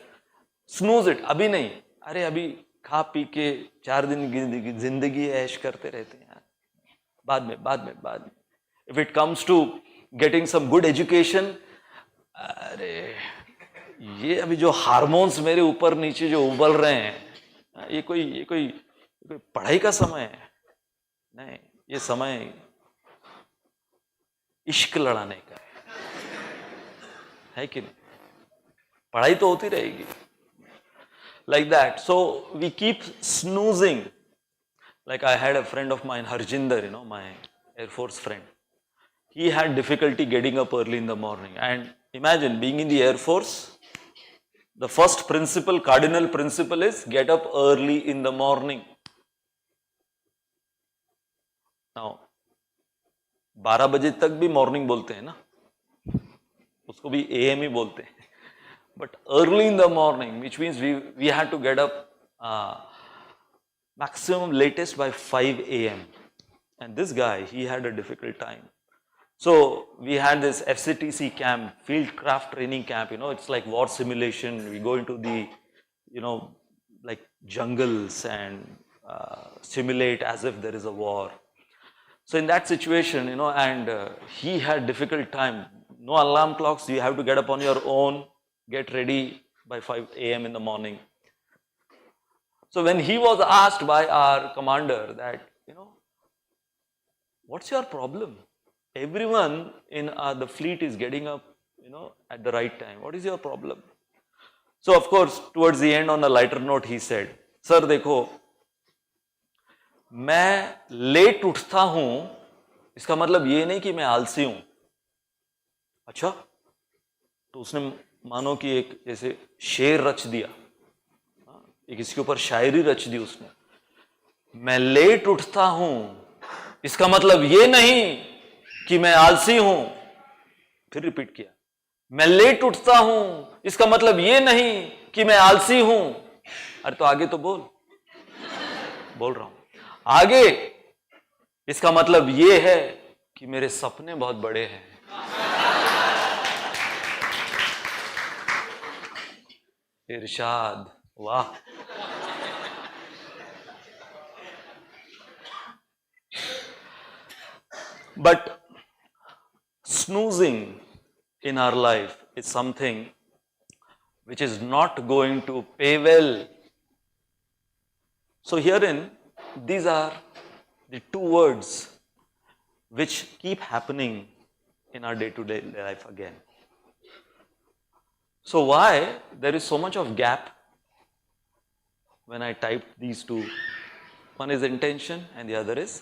snooze it. अभी नहीं, अरे अभी खा P के 4 दिन की जिंदगी ऐश करते रहते हैं, बाद में। If it comes to getting some good education, अरे ये अभी जो हार्मोन्स मेरे ऊपर नीचे जो उबल रहे हैं, ये कोई पढ़ाई का समय है नहीं, ये समय इश्क लड़ाने का है कि नहीं? पढ़ाई तो होती रहेगी, like that. So we keep snoozing. Like I had a friend of mine, Harjinder, my Air Force friend. He had difficulty getting up early in the morning. And imagine being in the Air Force, the first principle, cardinal principle is get up early in the morning. Now, 12 बजे तक भी morning बोलते हैं ना, उसको भी AM ही बोलते हैं, but early in the morning, which means we had to get up maximum latest by 5 AM. And this guy, he had a difficult time. So we had this FCTC camp, field craft training camp, it's like war simulation. We go into the, like jungles and simulate as if there is a war. So in that situation, and he had difficult time. No alarm clocks, you have to get up on your own, get ready by 5 AM in the morning. So when he was asked by our commander that, what's your problem? Everyone in the fleet is getting up, at the right time. What is your problem? So of course, towards the end, on a lighter note, he said, Sir, देखो, मैं late उठता हूं, इसका मतलब ये नहीं कि मैं आलसी हूं। अच्छा, तो उसने मानो कि एक ऐसे शेर रच दिया, एक इसके ऊपर शायरी रच दी उसने। मैं लेट उठता हूं, इसका मतलब ये नहीं कि मैं आलसी हूं। फिर रिपीट किया, मैं लेट उठता हूं, इसका मतलब ये नहीं कि मैं आलसी हूं। अरे तो आगे तो बोल रहा हूं आगे, इसका मतलब ये है कि मेरे सपने बहुत बड़े हैं। इरशाद, वाह। But snoozing in our life is something which is not going to pay well. So herein, these are the two words which keep happening in our day-to-day life again. So why there is so much of gap when I typed these two? One is intention and the other is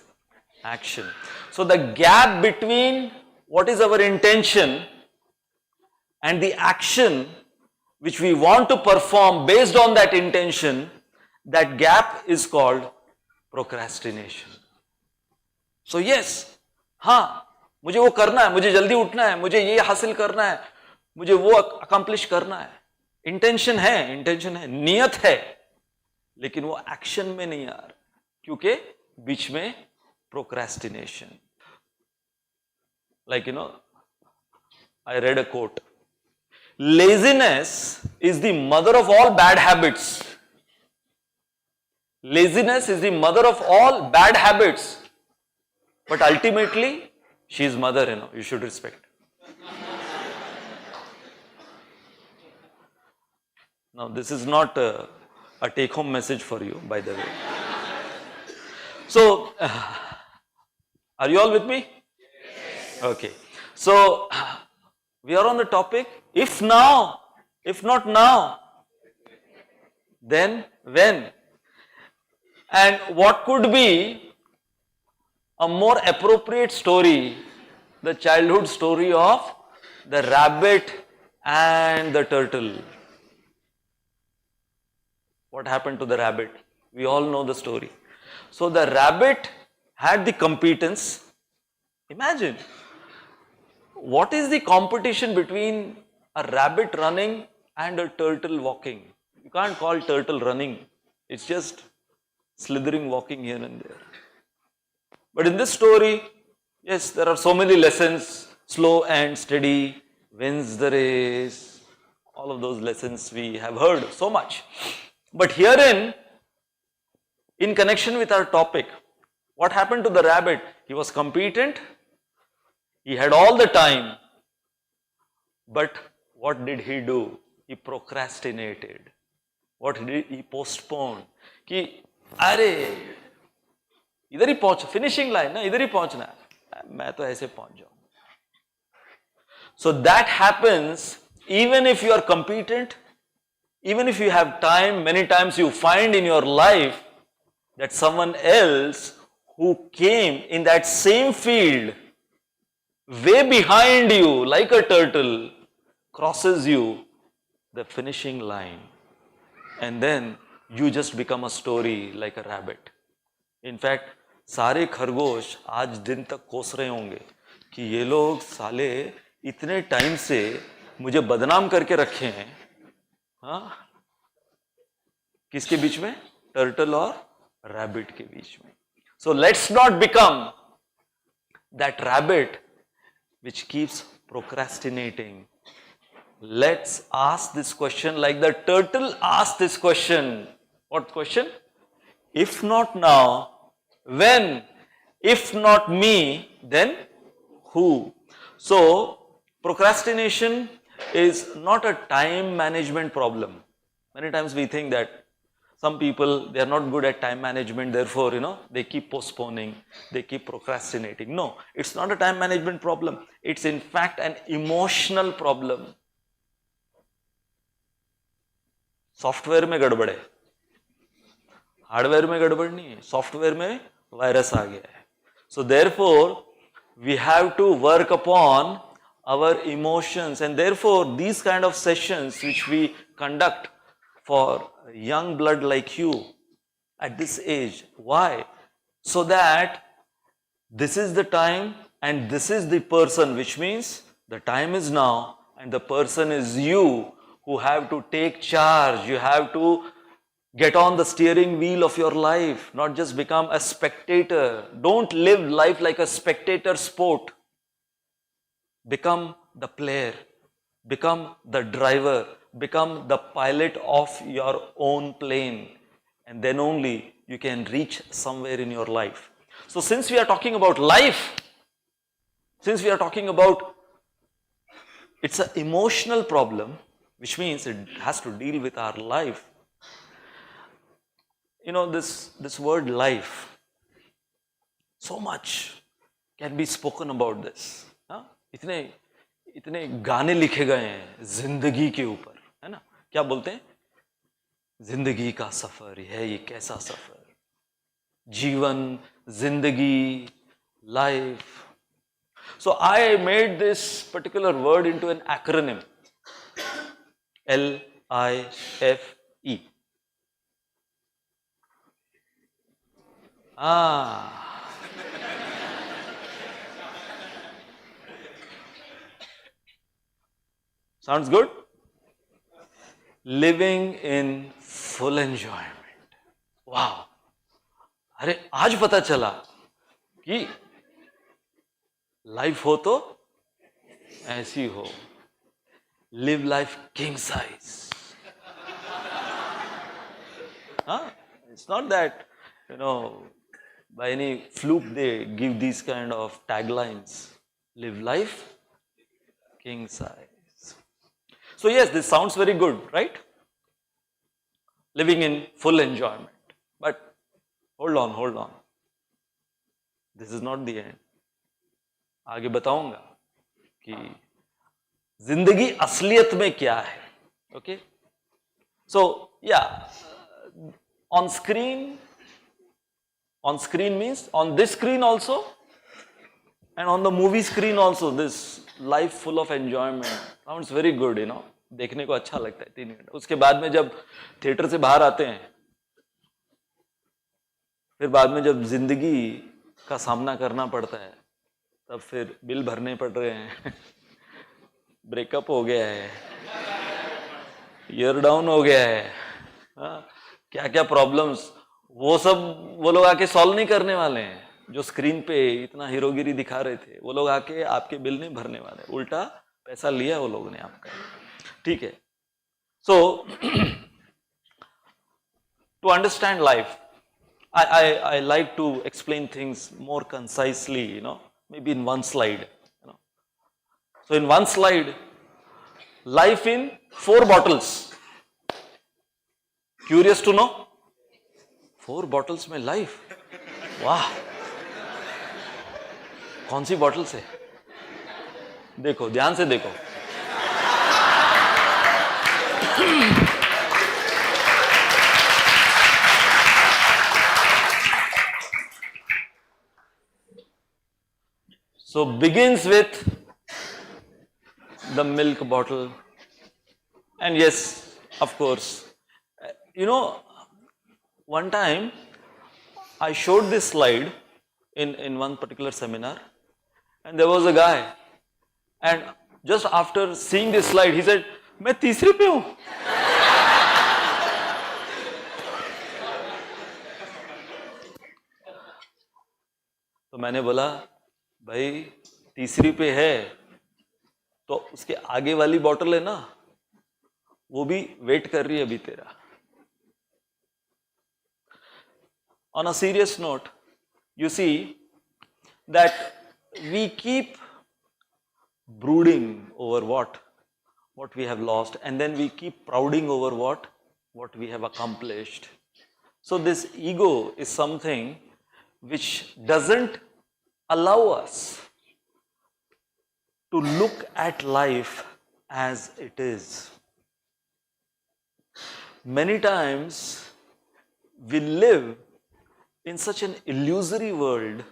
action. So the gap between what is our intention and the action which we want to perform based on that intention, that gap is called procrastination. So yes, हाँ, मुझे वो करना है, मुझे जल्दी उठना है, मुझे ये हासिल करना है, मुझे वो अकम्प्लिश करना है। इंटेंशन है, नियत है, लेकिन वो एक्शन में नहीं आ रहा, क्योंकि बीच में procrastination. Like, I read a quote. Laziness is the mother of all bad habits. Laziness is the mother of all bad habits. But ultimately, she is mother, you should respect. Now, this is not a take-home message for you, by the way. So, are you all with me? Yes. Okay. So, we are on the topic, if now, if not now, then when? And what could be a more appropriate story, the childhood story of the rabbit and the turtle. What happened to the rabbit? We all know the story. So the rabbit had the competence. Imagine, what is the competition between a rabbit running and a turtle walking? You can't call turtle running. It's just slithering, walking here and there. But in this story, yes, there are so many lessons. Slow and steady wins the race. All of those lessons we have heard so much. But herein, in connection with our topic, what happened to the rabbit? He was competent. He had all the time. But what did he do? He procrastinated. What did he postpone? कि अरे इधर ही पहुंच, finishing line ना, इधर ही पहुंचना है, मैं तो ऐसे पहुंच जाऊं. So that happens even if you are competent, even if you have time. Many times you find in your life that someone else who came in that same field way behind you like a turtle crosses you the finishing line, and then you just become a story like a rabbit. In fact, सारे खरगोश आज दिन तक कोस रहे होंगे कि ये लोग साले इतने टाइम से मुझे बदनाम करके रखे हैं. हाँ, किसके बीच में? टर्टल और रैबिट के बीच में. So let's not become that rabbit which keeps procrastinating. Let's ask this question like the turtle asked this question. What question? If not now, when? If not me, then who? So, procrastination is not a time management problem. Many times we think that some people, they are not good at time management, therefore, they keep postponing, they keep procrastinating. No, it's not a time management problem. It's in fact an emotional problem. Software में गड़बड़ है, hardware में गड़बड़ नहीं है, software में virus आ गया है. So therefore we have to work upon our emotions, and therefore these kind of sessions which we conduct for young blood like you at this age. Why? So that this is the time and this is the person, which means the time is now and the person is you who have to take charge. You have to get on the steering wheel of your life, not just become a spectator. Don't live life like a spectator sport. Become the player, become the driver, become the pilot of your own plane, and then only you can reach somewhere in your life. So since we are talking about life, since we are talking about it's an emotional problem, which means it has to deal with our life. This word life, so much can be spoken about this. इतने गाने लिखे गए हैं जिंदगी के ऊपर, है ना? क्या बोलते हैं? जिंदगी का सफर है ये कैसा सफर, जीवन, जिंदगी, life. So I made this particular word into an acronym, LIFE. Sounds good? Living in full enjoyment. Wow. अरे आज पता चला कि लाइफ हो तो ऐसी हो. Live life king size. It's not that, by any fluke they give these kind of taglines. Live life king size. So yes, this sounds very good, right? living in full enjoyment. But hold on. This is not the end. आगे बताऊंगा कि जिंदगी असलियत में क्या है. Okay? So, yeah, on screen means on this screen also, and on the movie screen also, this life full of enjoyment sounds very good, देखने को अच्छा लगता है 3 घंटे. उसके बाद में जब थिएटर से बाहर आते हैं, फिर बाद में जब जिंदगी का सामना करना पड़ता है, तब फिर बिल भरने पड़ रहे हैं, ब्रेकअप हो गया है, ईयर डाउन हो गया है, क्या क्या प्रॉब्लम्स, वो सब वो लोग आके सॉल्व नहीं करने वाले हैं. जो स्क्रीन पे इतना हीरोगिरी दिखा रहे थे, वो लोग आके आपके बिल नहीं भरने वाले, उल्टा पैसा लिया वो लोगों ने आपका. ठीक है. So to understand life, I like to explain things more concisely, maybe in one slide. So in one slide, life in 4 bottles. Curious to know? 4 bottles में life. वाह, कौन सी बॉटल से? देखो, ध्यान से देखो. So begins with the milk bottle, and yes, of course, one time I showed this slide in one particular seminar, and there was a guy, and just after seeing this slide, he said, "मैं तीसरे पे हूँ." तो मैंने बोला, भाई तीसरी पे है तो उसके आगे वाली बॉटल है ना, वो भी वेट कर रही है अभी तेरा. On a serious note, you see that we keep brooding over what we have lost, and then we keep prouding over what we have accomplished. So this ego is something which doesn't allow us to look at life as it is. Many times we live in such an illusory world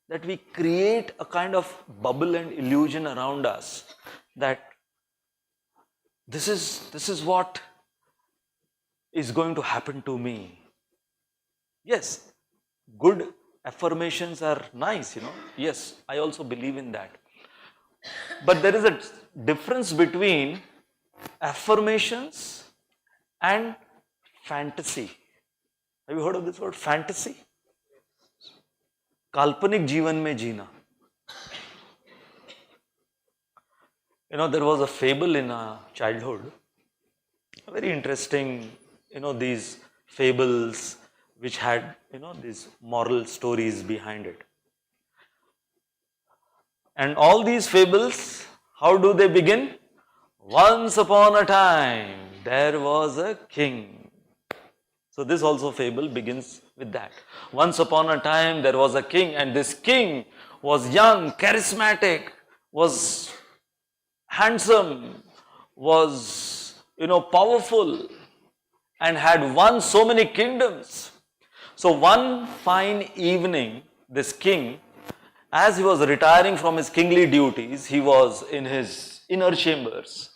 that we create a kind of bubble and illusion around us that this is what is going to happen to me. Yes, good affirmations are nice, Yes, I also believe in that. But there is a difference between affirmations and fantasy. Have you heard of this word, fantasy? काल्पनिक जीवन में जीना. There was a fable in our childhood, very interesting, these fables which had, these moral stories behind it. And all these fables, how do they begin? Once upon a time, there was a king. So this also fable begins with that. Once upon a time, there was a king, and this king was young, charismatic, was handsome, was, powerful, and had won so many kingdoms. So one fine evening, this king, as he was retiring from his kingly duties, he was in his inner chambers,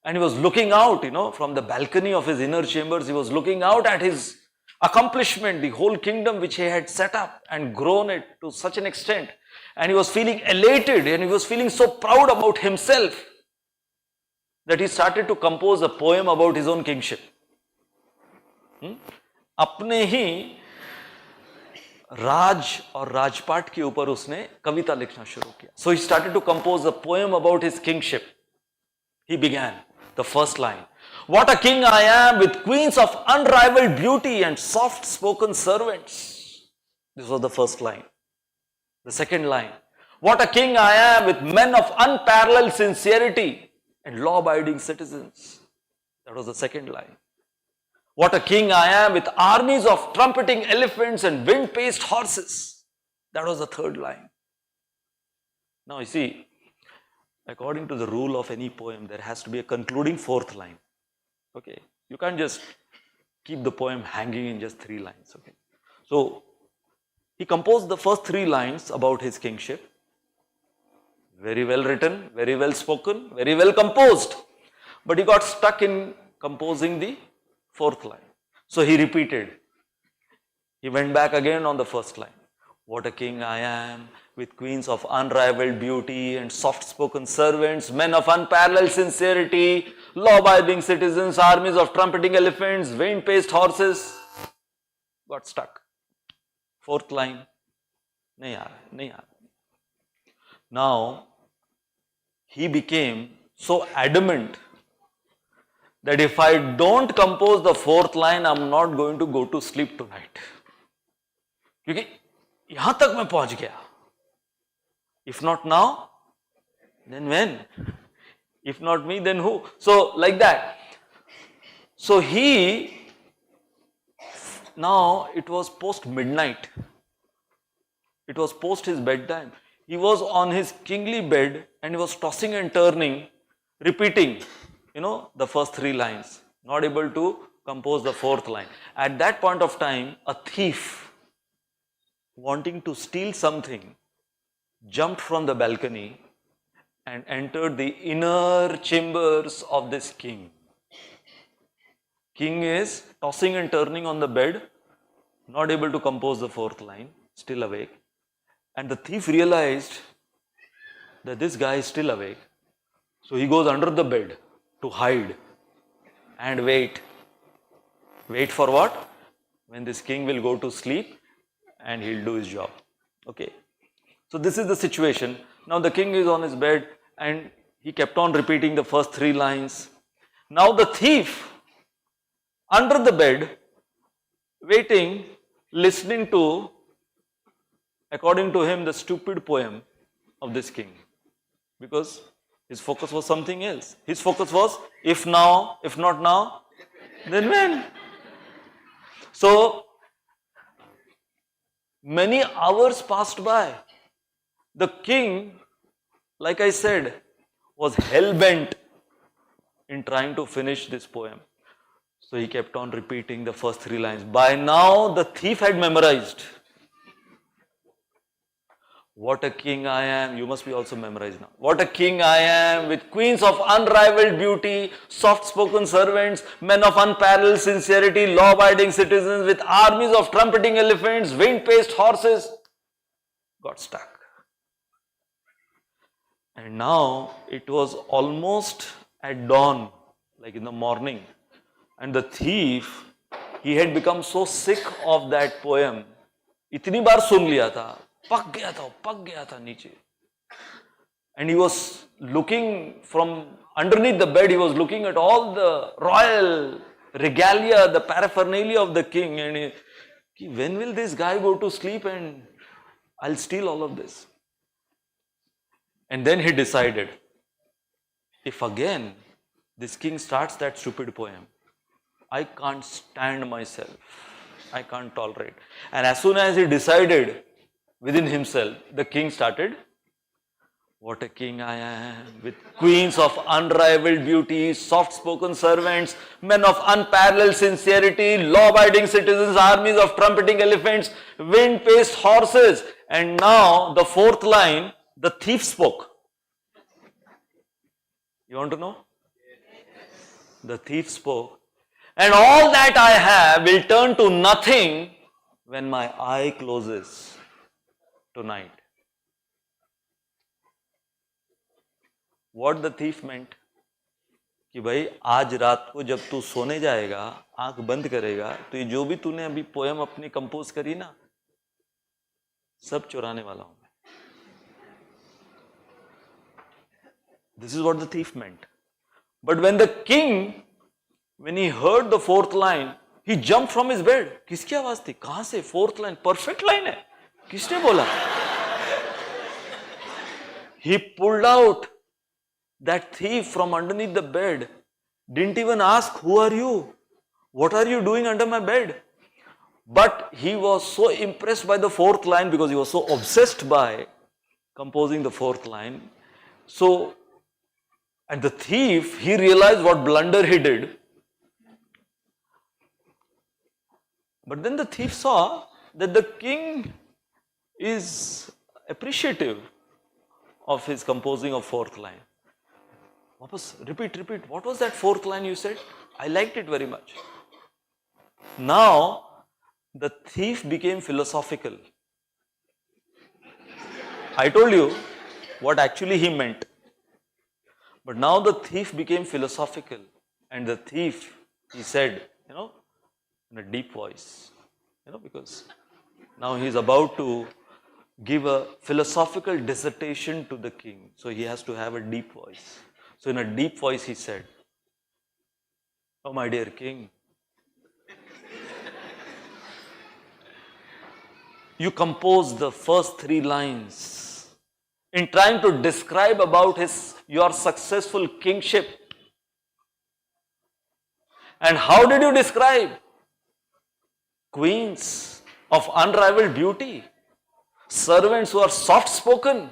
and he was looking out, from the balcony of his inner chambers, he was looking out at his accomplishment, the whole kingdom which he had set up and grown it to such an extent. And he was feeling elated, and he was feeling so proud about himself that he started to compose a poem about his own kingship. अपने ही राज और राजपाट के ऊपर उसने कविता लिखना शुरू किया. So he started to compose a poem about his kingship. He began the first line. What a king I am, with queens of unrivaled beauty and soft-spoken servants. This was the first line. The second line. What a king I am, with men of unparalleled sincerity and law-abiding citizens. That was the second line. What a king I am with armies of trumpeting elephants and wind-paced horses. That was the third line. Now you see, according to the rule of any poem, there has to be a concluding fourth line. Okay, you can't just keep the poem hanging in just 3 lines. Okay, so he composed the first 3 lines about his kingship. Very well written, very well spoken, very well composed. But he got stuck in composing the 4th line. So he repeated. He went back again on the first line. What a king I am, with queens of unrivaled beauty and soft-spoken servants, men of unparalleled sincerity, law-abiding citizens, armies of trumpeting elephants, wind-paced horses. Got stuck. 4th line. Nahi aa raha. Now, he became so adamant that if I don't compose the 4th line, I'm not going to go to sleep tonight. क्योंकि यहां तक मैं पहुंच गया. If not now, then when? If not me, then who? So like that. So now it was post midnight. It was post his bedtime. He was on his kingly bed and he was tossing and turning, repeating, the first 3 lines, not able to compose the 4th line. At that point of time, a thief wanting to steal something jumped from the balcony and entered the inner chambers of this king. King is tossing and turning on the bed, not able to compose the 4th line, still awake. And the thief realized that this guy is still awake. So he goes under the bed to hide and wait. Wait for what? When this king will go to sleep and he'll do his job. Okay. So this is the situation. Now the king is on his bed and he kept on repeating the first 3 lines. Now the thief under the bed, waiting, listening to, according to him, the stupid poem of this king. Because his focus was something else. His focus was, if now, if not now, then when? So, many hours passed by. The king, like I said, was hell-bent in trying to finish this poem. So he kept on repeating the first 3 lines. By now, the thief had memorized. What a king I am. You must be also memorized now. What a king I am, with queens of unrivaled beauty, soft-spoken servants, men of unparalleled sincerity, law-abiding citizens, with armies of trumpeting elephants, wind-paced horses. Got stuck. And now it was almost at dawn, like in the morning. And the thief, he had become so sick of that poem. इतनी बार सुन लिया था, पक गया था नीचे. And he was looking from underneath the bed, he was looking at all the royal regalia, the paraphernalia of the king. And when will this guy go to sleep and I'll steal all of this? And then he decided, if again this king starts that stupid poem, I can't stand myself. I can't tolerate. And as soon as he decided within himself, the king started, what a king I am, with queens of unrivaled beauty, soft-spoken servants, men of unparalleled sincerity, law-abiding citizens, armies of trumpeting elephants, wind-paced horses. And now the 4th line, the thief spoke. You want to know? The thief spoke. And all that I have will turn to nothing when my eye closes tonight. What the thief meant? कि भाई आज रात को जब तू सोने जाएगा, आंख बंद करेगा, तो ये जो भी तूने अभी पोएम अपनी कंपोज करी ना, सब चुराने वाला हूं मैं. This is what the thief meant. But when the king, when he heard the 4th line, he jumped from his bed. किसकी आवाज थी? कहां से? 4th line, perfect line है. किसने बोला? He pulled out that thief from underneath the bed. Didn't even ask, who are you? What are you doing under my bed? But he was so impressed by the fourth line because he was so obsessed by composing the fourth line. So, and the thief, he realized what blunder he did. But then the thief saw that the king is appreciative of his composing of fourth line. Repeat. What was that fourth line you said? I liked it very much. Now, the thief became philosophical. I told you what actually he meant. But now the thief became philosophical. And the thief, he said, in a deep voice, because now he is about to give a philosophical dissertation to the king. So he has to have a deep voice. So in a deep voice he said, "Oh my dear king, you composed the first 3 lines in trying to describe about your successful kingship. And how did you describe? Queens of unrivaled beauty, servants who are soft spoken,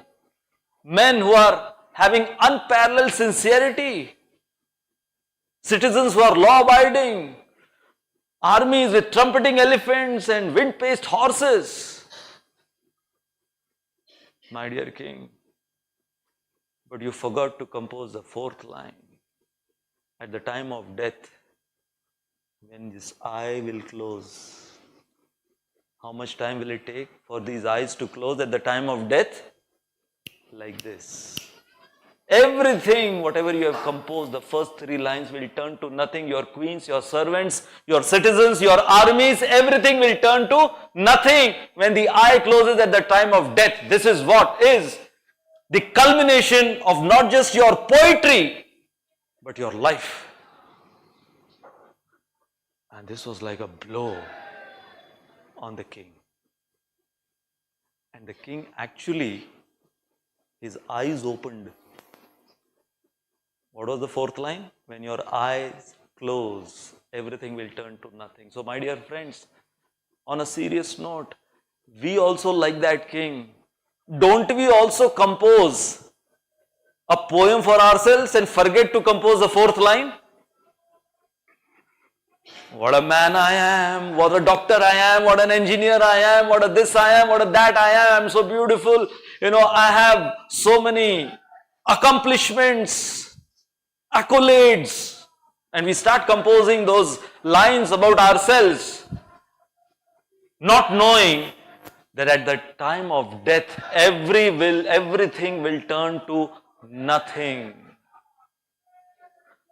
men who are having unparalleled sincerity, citizens who are law abiding, armies with trumpeting elephants and wind paced horses. My dear king, but you forgot to compose the fourth line. At the time of death, when this eye will close, how much time will it take for these eyes to close at the time of death? Like this. Everything, whatever you have composed, the first 3 lines will turn to nothing. Your queens, your servants, your citizens, your armies, everything will turn to nothing when the eye closes at the time of death. This is what is the culmination of not just your poetry, but your life. And this was like a blow on the king. And the king actually, his eyes opened. What was the fourth line? When your eyes close, everything will turn to nothing. So my dear friends, on a serious note, we also like that king. Don't we also compose a poem for ourselves and forget to compose the fourth line? What a man I am, what a doctor I am, what an engineer I am, what a this I am, what a that I am, I'm so beautiful. I have so many accomplishments, accolades. And we start composing those lines about ourselves, not knowing that at the time of death, everything will turn to nothing.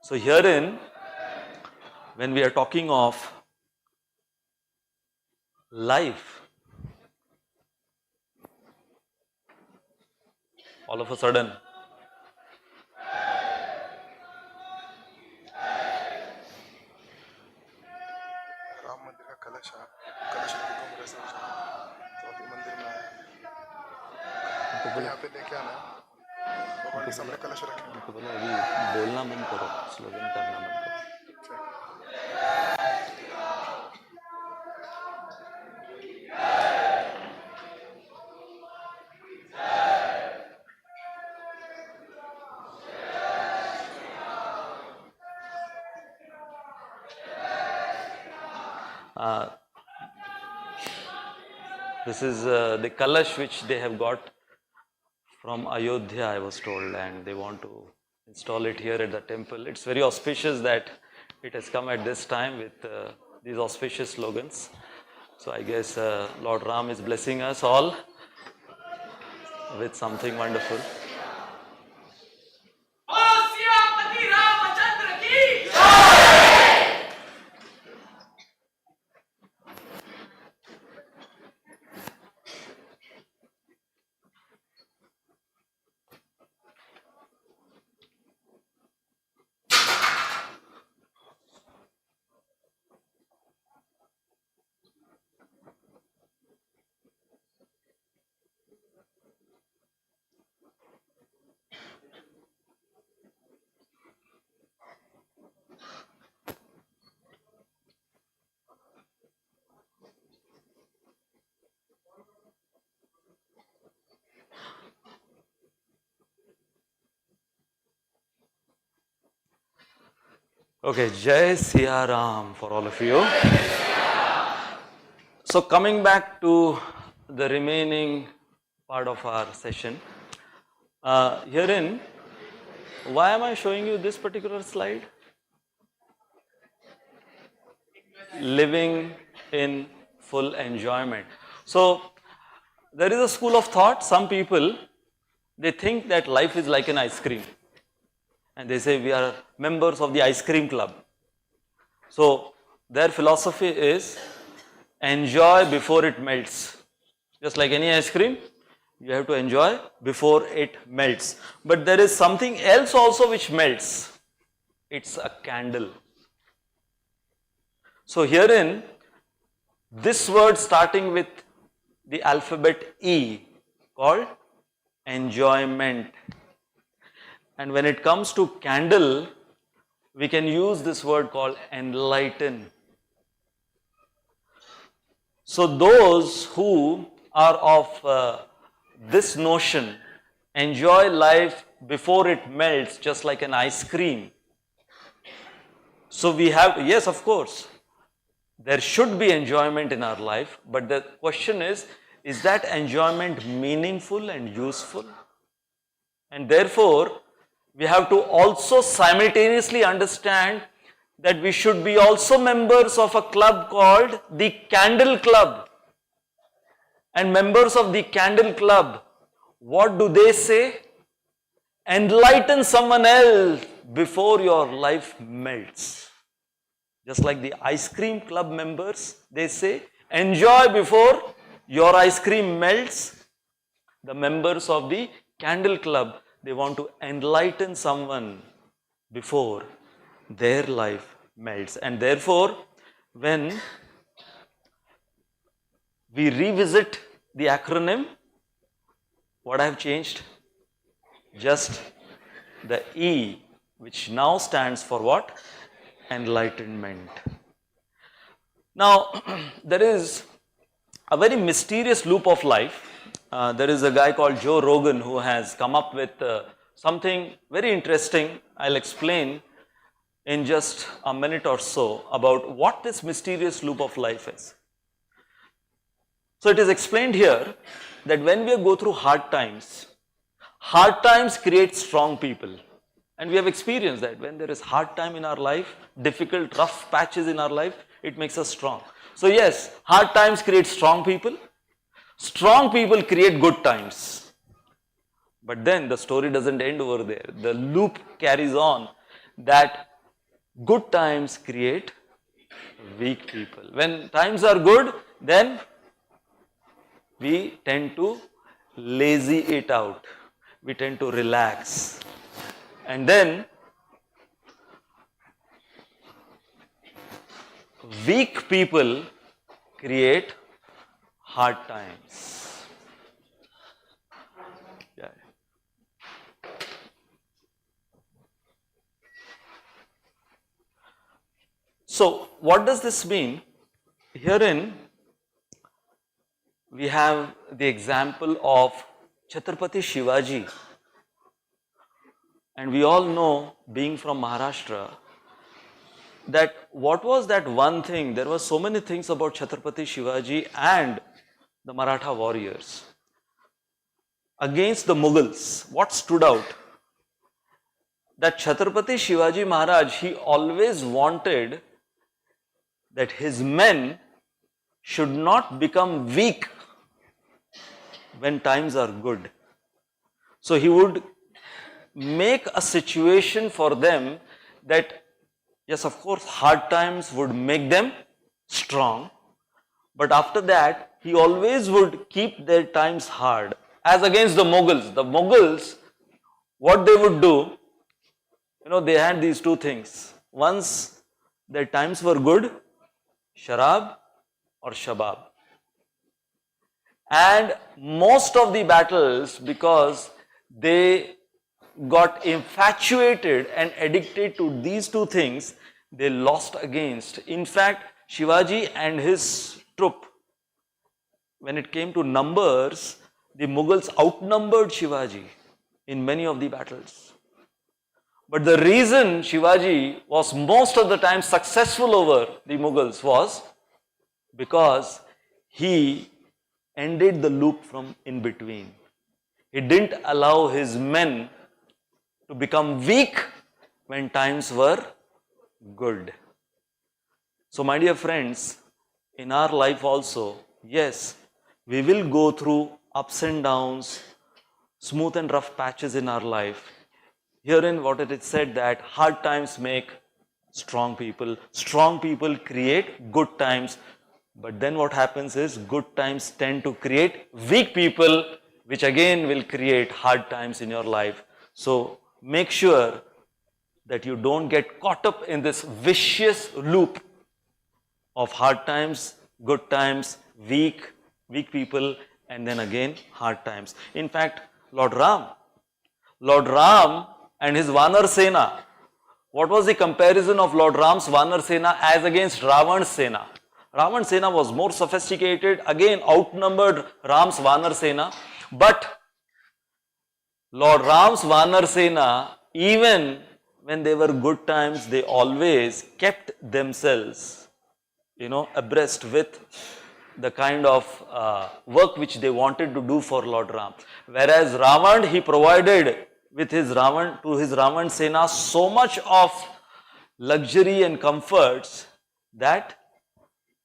So herein, when we are talking of life, all of a sudden, बोलना बंद करो, slogan करना बंद करो. This is the Kalash which they have got from Ayodhya, I was told, and they want to install it here at the temple. It's very auspicious that it has come at this time with these auspicious slogans. So I guess Lord Ram is blessing us all with something wonderful. Okay, Jai Siya Ram for all of you. So coming back to the remaining part of our session, herein, why am I showing you this particular slide? Living in full enjoyment. So there is a school of thought, some people, they think that life is like an ice cream. And they say we are members of the ice cream club. So their philosophy is enjoy before it melts. Just like any ice cream, you have to enjoy before it melts. But there is something else also which melts. It's a candle. So herein, this word starting with the alphabet E called enjoyment. And when it comes to candle, we can use this word called enlighten. So those who are of this notion, enjoy life before it melts, just like an ice cream. So we have, yes, of course, there should be enjoyment in our life, but the question is that enjoyment meaningful and useful? And therefore, we have to also simultaneously understand that we should be also members of a club called the Candle Club. And members of the Candle Club, what do they say? Enlighten someone else before your life melts. Just like the ice cream club members, they say, enjoy before your ice cream melts. The members of the Candle Club, they want to enlighten someone before their life melts. And therefore, when we revisit the acronym, what I have changed? Just the E, which now stands for what? Enlightenment. Now, there is a very mysterious loop of life. There is a guy called Joe Rogan who has come up with something very interesting. I'll explain in just a minute or so about what this mysterious loop of life is. So it is explained here that when we go through hard times create strong people. And we have experienced that when there is hard time in our life, difficult, rough patches in our life, it makes us strong. So yes, hard times create strong people. Strong people create good times. But then the story doesn't end over there. The loop carries on that good times create weak people. When times are good, then we tend to lazy it out. We tend to relax. And then weak people create hard times. Yeah. So what does this mean? Herein we have the example of Chhatrapati Shivaji. And we all know, being from Maharashtra, that what was that one thing? There were so many things about Chhatrapati Shivaji and the Maratha warriors. Against the Mughals, what stood out? That Chhatrapati Shivaji Maharaj, he always wanted that his men should not become weak when times are good. So he would make a situation for them that, yes, of course, hard times would make them strong, but after that, he always would keep their times hard. As against the Mughals. The Mughals, what they would do, they had these two things. Once their times were good, sharab or shabab. And most of the battles, because they got infatuated and addicted to these two things, they lost against. In fact, Shivaji and his troop, when it came to numbers, the Mughals outnumbered Shivaji in many of the battles. But the reason Shivaji was most of the time successful over the Mughals was because he ended the loop from in between. He didn't allow his men to become weak when times were good. So my dear friends, in our life also, yes, we will go through ups and downs, smooth and rough patches in our life. Herein what it is said that hard times make strong people create good times. But then what happens is good times tend to create weak people, which again will create hard times in your life. So make sure that you don't get caught up in this vicious loop of hard times, good times, weak people, and then again hard times. In fact, Lord Ram and his Vanar Sena, what was the comparison of Lord Ram's Vanar Sena as against Ravan's Sena? Ravan's Sena was more sophisticated, again outnumbered Ram's Vanar Sena, but Lord Ram's Vanar Sena, even when they were good times, they always kept themselves, abreast with the kind of work which they wanted to do for Lord Ram. Whereas Ravan, he provided with his Ravan Sena so much of luxury and comforts that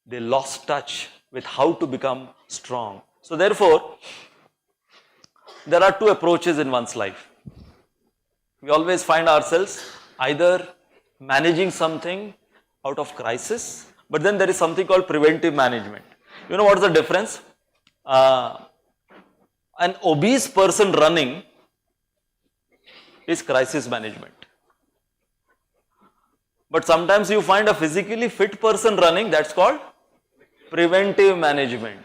they lost touch with how to become strong. So therefore, there are two approaches in one's life. We always find ourselves either managing something out of crisis, but then there is something called preventive management. You know what is the difference? An obese person running is crisis management. But sometimes you find a physically fit person running, that's called preventive management.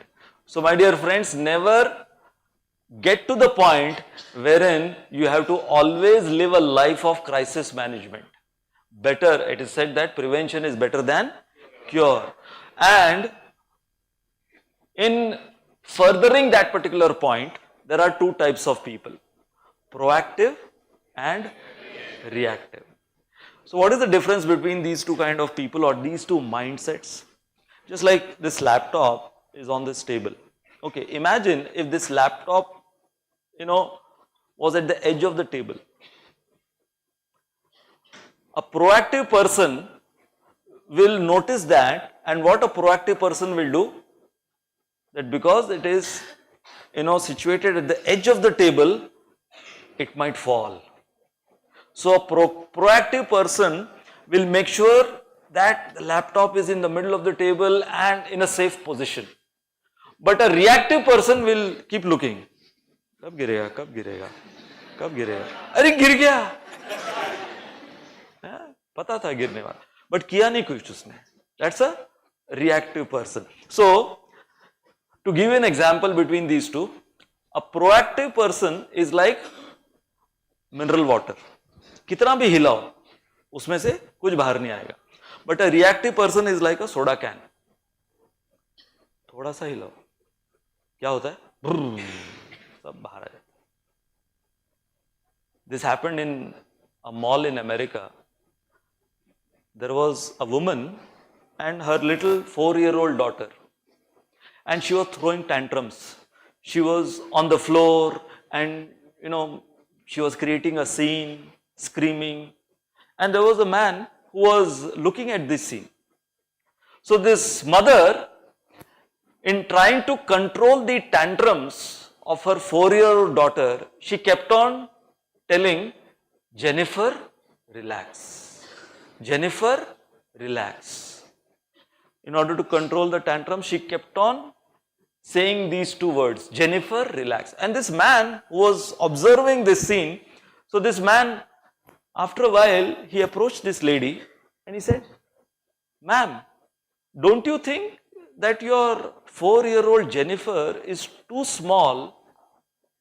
So my dear friends, never get to the point wherein you have to always live a life of crisis management. Better, it is said that prevention is better than cure. And in furthering that particular point, there are two types of people, proactive and reactive. So what is the difference between these two kind of people or these two mindsets? Just like this laptop is on this table. Okay, imagine if this laptop, was at the edge of the table. A proactive person will notice that, and what a proactive person will do, that because it is, situated at the edge of the table, it might fall. So a proactive person will make sure that the laptop is in the middle of the table and in a safe position. But a reactive person will keep looking. कब गिरेगा, कब गिरेगा, कब गिरेगा, अरे गिर गया, पता था गिरने वाला, but किया नहीं कुछ उसने. That's a reactive person. So, to give you an example between these two, a proactive person is like mineral water. कितना भी हिलाओ, उसमें से कुछ बाहर नहीं आएगा. But a reactive person is like a soda can. थोड़ा सा हिलाओ, क्या होता है? सब बाहर आ जाता. This happened in a mall in America. There was a woman and her little 4-year-old daughter, and she was throwing tantrums. She was on the floor and she was creating a scene, screaming, and there was a man who was looking at this scene. So this mother, in trying to control the tantrums of her 4-year-old daughter, she kept on telling, Jennifer, relax. Jennifer, relax. In order to control the tantrum, she kept on saying these two words, Jennifer, relax. And this man who was observing this scene, so this man, after a while, he approached this lady and he said, ma'am, don't you think that your 4-year-old Jennifer is too small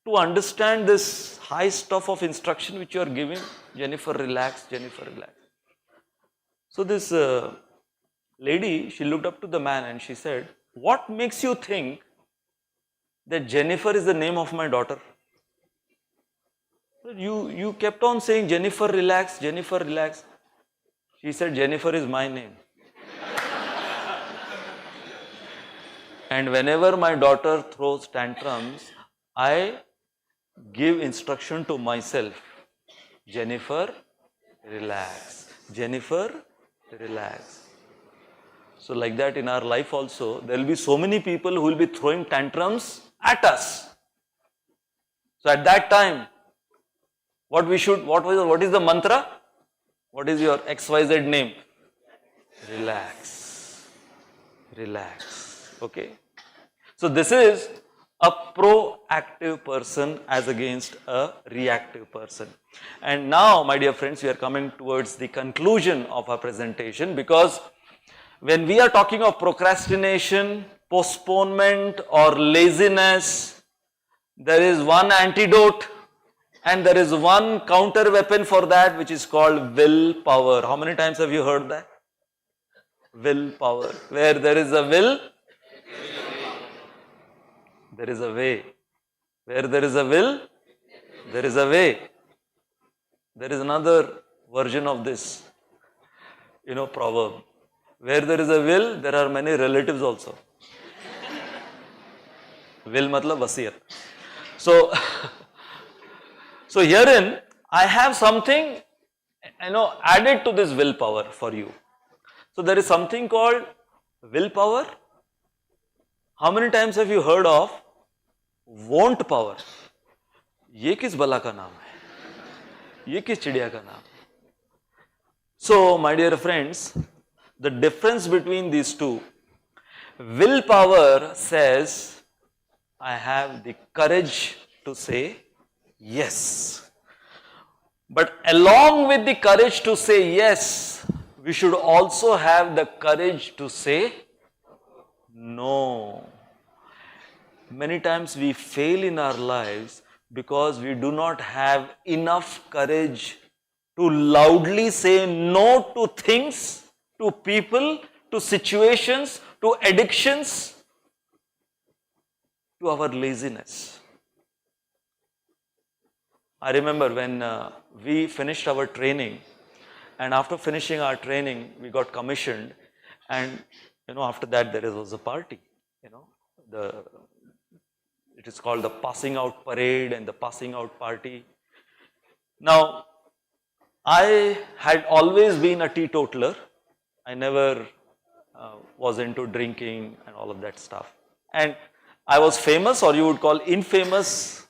to understand this high stuff of instruction which you are giving? Jennifer, relax, Jennifer, relax. So this lady, she looked up to the man and she said, what makes you think that Jennifer is the name of my daughter? You kept on saying, Jennifer, relax, Jennifer, relax. She said, Jennifer is my name. And whenever my daughter throws tantrums, I give instruction to myself, Jennifer, relax. Jennifer, relax. So like that in our life also, there will be so many people who will be throwing tantrums at us. So at that time, what is the mantra? What is your XYZ name? Relax. Relax. Okay. So this is a proactive person as against a reactive person. And now, my dear friends, we are coming towards the conclusion of our presentation, because when we are talking of procrastination, postponement or laziness, there is one antidote and there is one counter weapon for that, which is called willpower. How many times have you heard that? Willpower. Where there is a will, there is a way. Where there is a will, there is a way. There is another version of this, proverb. Where there is a will, there are many relatives also. Will matlab wasiyat. So, so herein, I have something, added to this willpower for you. So there is something called willpower. How many times have you heard of won't power? ये किस बला का नाम है? ये किस चिड़िया का नाम? So, my dear friends, the difference between these two, willpower says, I have the courage to say yes. But along with the courage to say yes, we should also have the courage to say no. Many times we fail in our lives because we do not have enough courage to loudly say no to things, to people, to situations, to addictions, to our laziness. I remember when we finished our training, and after finishing our training, we got commissioned, and after that there was a party. It is called the passing out parade and the passing out party. Now, I had always been a teetotaler. I never was into drinking and all of that stuff. And I was famous, or you would call infamous,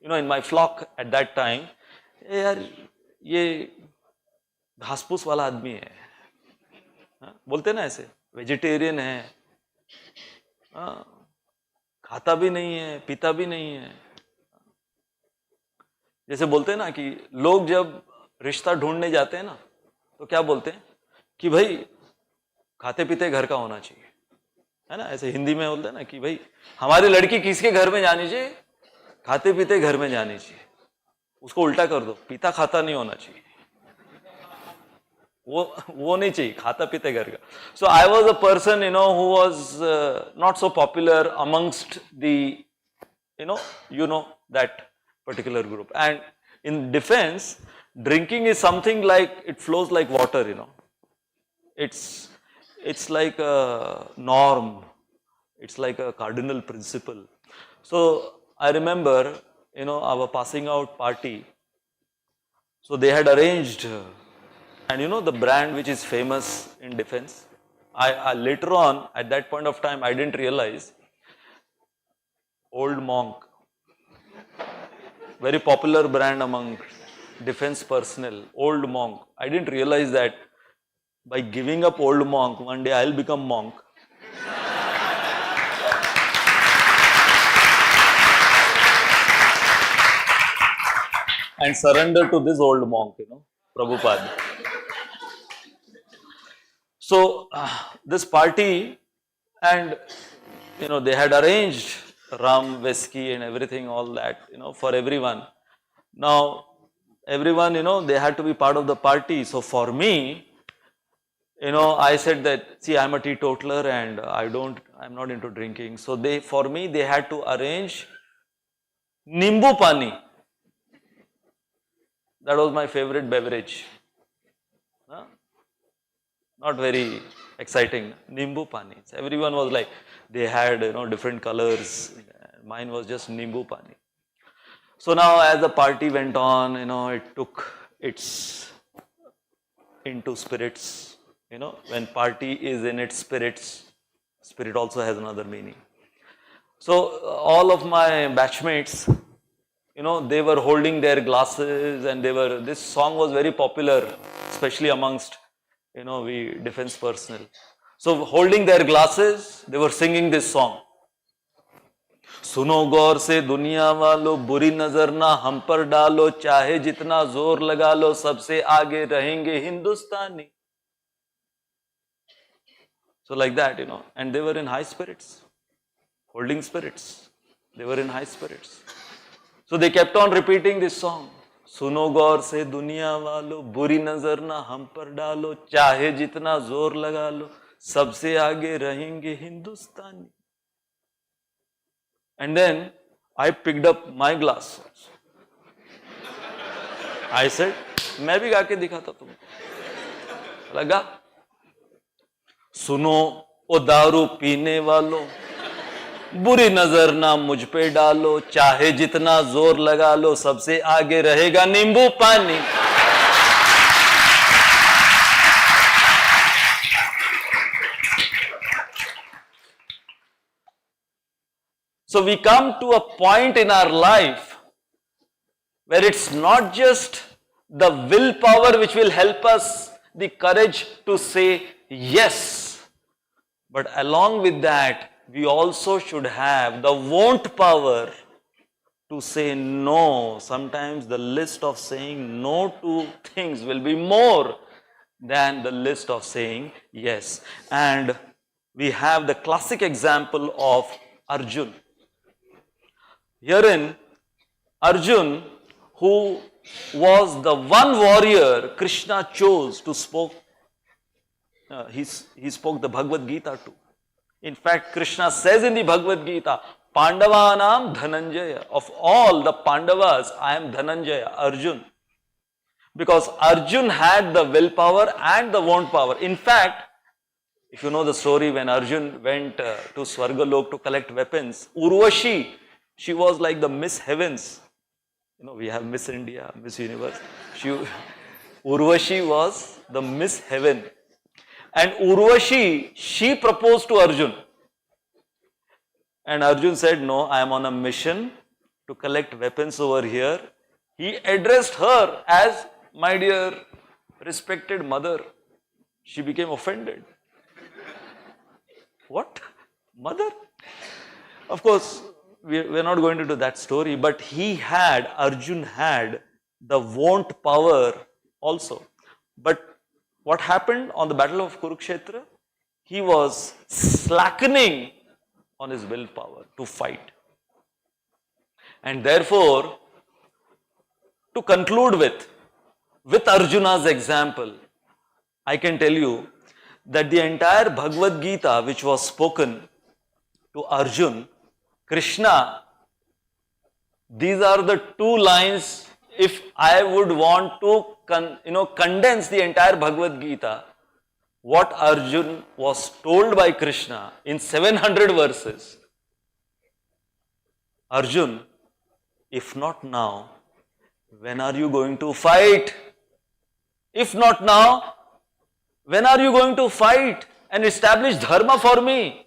in my flock at that time. यार ये घासपूस वाला आदमी है, बोलते ना ऐसे, vegetarian है, खाता भी नहीं है, पीता भी नहीं है. जैसे बोलते हैं ना कि लोग जब रिश्ता ढूंढने जाते हैं ना, तो क्या बोलते हैं कि भाई खाते पीते घर का होना चाहिए, है ना. ऐसे हिंदी में बोलते हैं ना कि भाई हमारी लड़की किसके घर में जानी चाहिए? खाते पीते घर में जानी चाहिए. उसको उल्टा कर दो, पीता खाता नहीं होना चाहिए, वो नहीं चाहिए, खाता पीते घर का. So I was a person, who was not so popular amongst the, that particular group. And in defense, drinking is something like, it flows like water, It's like a norm. It's like a cardinal principle. So I remember, our passing out party. So they had arranged, and the brand which is famous in defense. I later on, at that point of time, I didn't realize. Old Monk, very popular brand among defense personnel. Old Monk. I didn't realize that by giving up Old Monk, one day I'll become monk. And surrender to this old monk, Prabhupada. So, this party, and, they had arranged rum, whiskey and everything, all that, for everyone. Now, everyone, they had to be part of the party. So, for me, I said that, see, I'm a teetotaler and I'm not into drinking. So, for me, they had to arrange Nimbu Pani. That was my favorite beverage. Huh? Not very exciting. Nimbu pani. Everyone was like, they had different colors. Mine was just Nimbu pani. So now as the party went on, it took its into spirits. When party is in its spirits, spirit also has another meaning. So all of my batchmates, they were holding their glasses and this song was very popular, especially amongst, we defense personnel. So holding their glasses, they were singing this song. सुनो गौर से दुनिया वालों, बुरी नजर ना हम पर डालो, चाहे जितना जोर लगा लो, सबसे आगे रहेंगे हिंदुस्तानी. So like that, and they were in high spirits, holding spirits. They were in high spirits. So they kept on repeating this song. सुनो गौर से दुनिया वालों, बुरी नजर ना हम पर डालो, चाहे जितना जोर लगा लो, सबसे आगे रहेंगे हिंदुस्तानी. And then I picked up my glass. I said, मैं भी गा के दिखाता तुमको. लगा? सुनो ओ दारू पीने वालों, बुरी नजर ना मुझ पे डालो, चाहे जितना जोर लगा लो, सबसे आगे रहेगा नींबू पानी. So we come to a point in our life where it's not just the willpower which will help us, the courage to say yes, but along with that, we also should have the want power to say no. Sometimes the list of saying no to things will be more than the list of saying yes. And we have the classic example of Arjun. Herein, Arjun, who was the one warrior Krishna chose to spoke, he spoke the Bhagavad Gita to. In fact, Krishna says in the Bhagavad Gita, Pandavanam Dhananjaya. Of all the Pandavas, I am Dhananjaya, Arjun. Because Arjun had the willpower and the want power. In fact, if you know the story, when Arjun went to Swargalok to collect weapons, Urvashi, she was like the Miss Heavens. We have Miss India, Miss Universe. Urvashi was the Miss Heaven. And Urvashi, she proposed to Arjun. And Arjun said, no, I am on a mission to collect weapons over here. He addressed her as my dear respected mother. She became offended. What? Mother? Of course, we're not going to do that story, but Arjun had the want power also. But what happened on the battle of Kurukshetra? He was slackening on his willpower to fight. And therefore, to conclude with Arjuna's example, I can tell you that the entire Bhagavad Gita which was spoken to Arjun, Krishna, these are the two lines. If I would want to condense the entire Bhagavad Gita, what Arjun was told by Krishna in 700 verses. Arjun, if not now, when are you going to fight? If not now, when are you going to fight and establish dharma for me?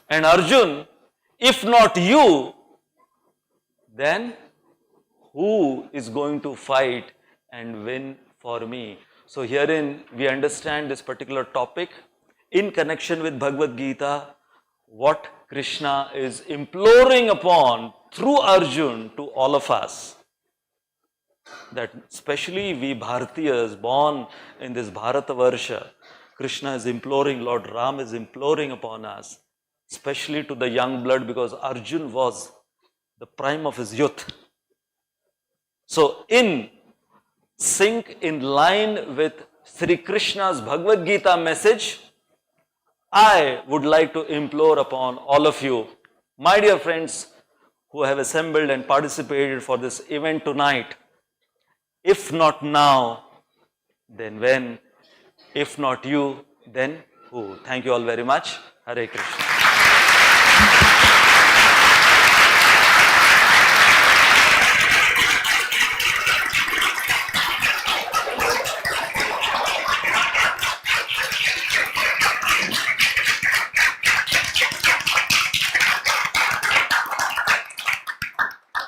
And Arjun, if not you, then who is going to fight and win for me? So herein we understand this particular topic in connection with Bhagavad Gita, what Krishna is imploring upon through Arjun to all of us. That especially we Bharatiyas born in this Bharatavarsha, Krishna is imploring, Lord Ram is imploring upon us, especially to the young blood, because Arjun was the prime of his youth. So in sync, in line with Sri Krishna's Bhagavad Gita message, I would like to implore upon all of you, my dear friends, who have assembled and participated for this event tonight. If not now, then when? If not you, then who? Thank you all very much. Hare Krishna.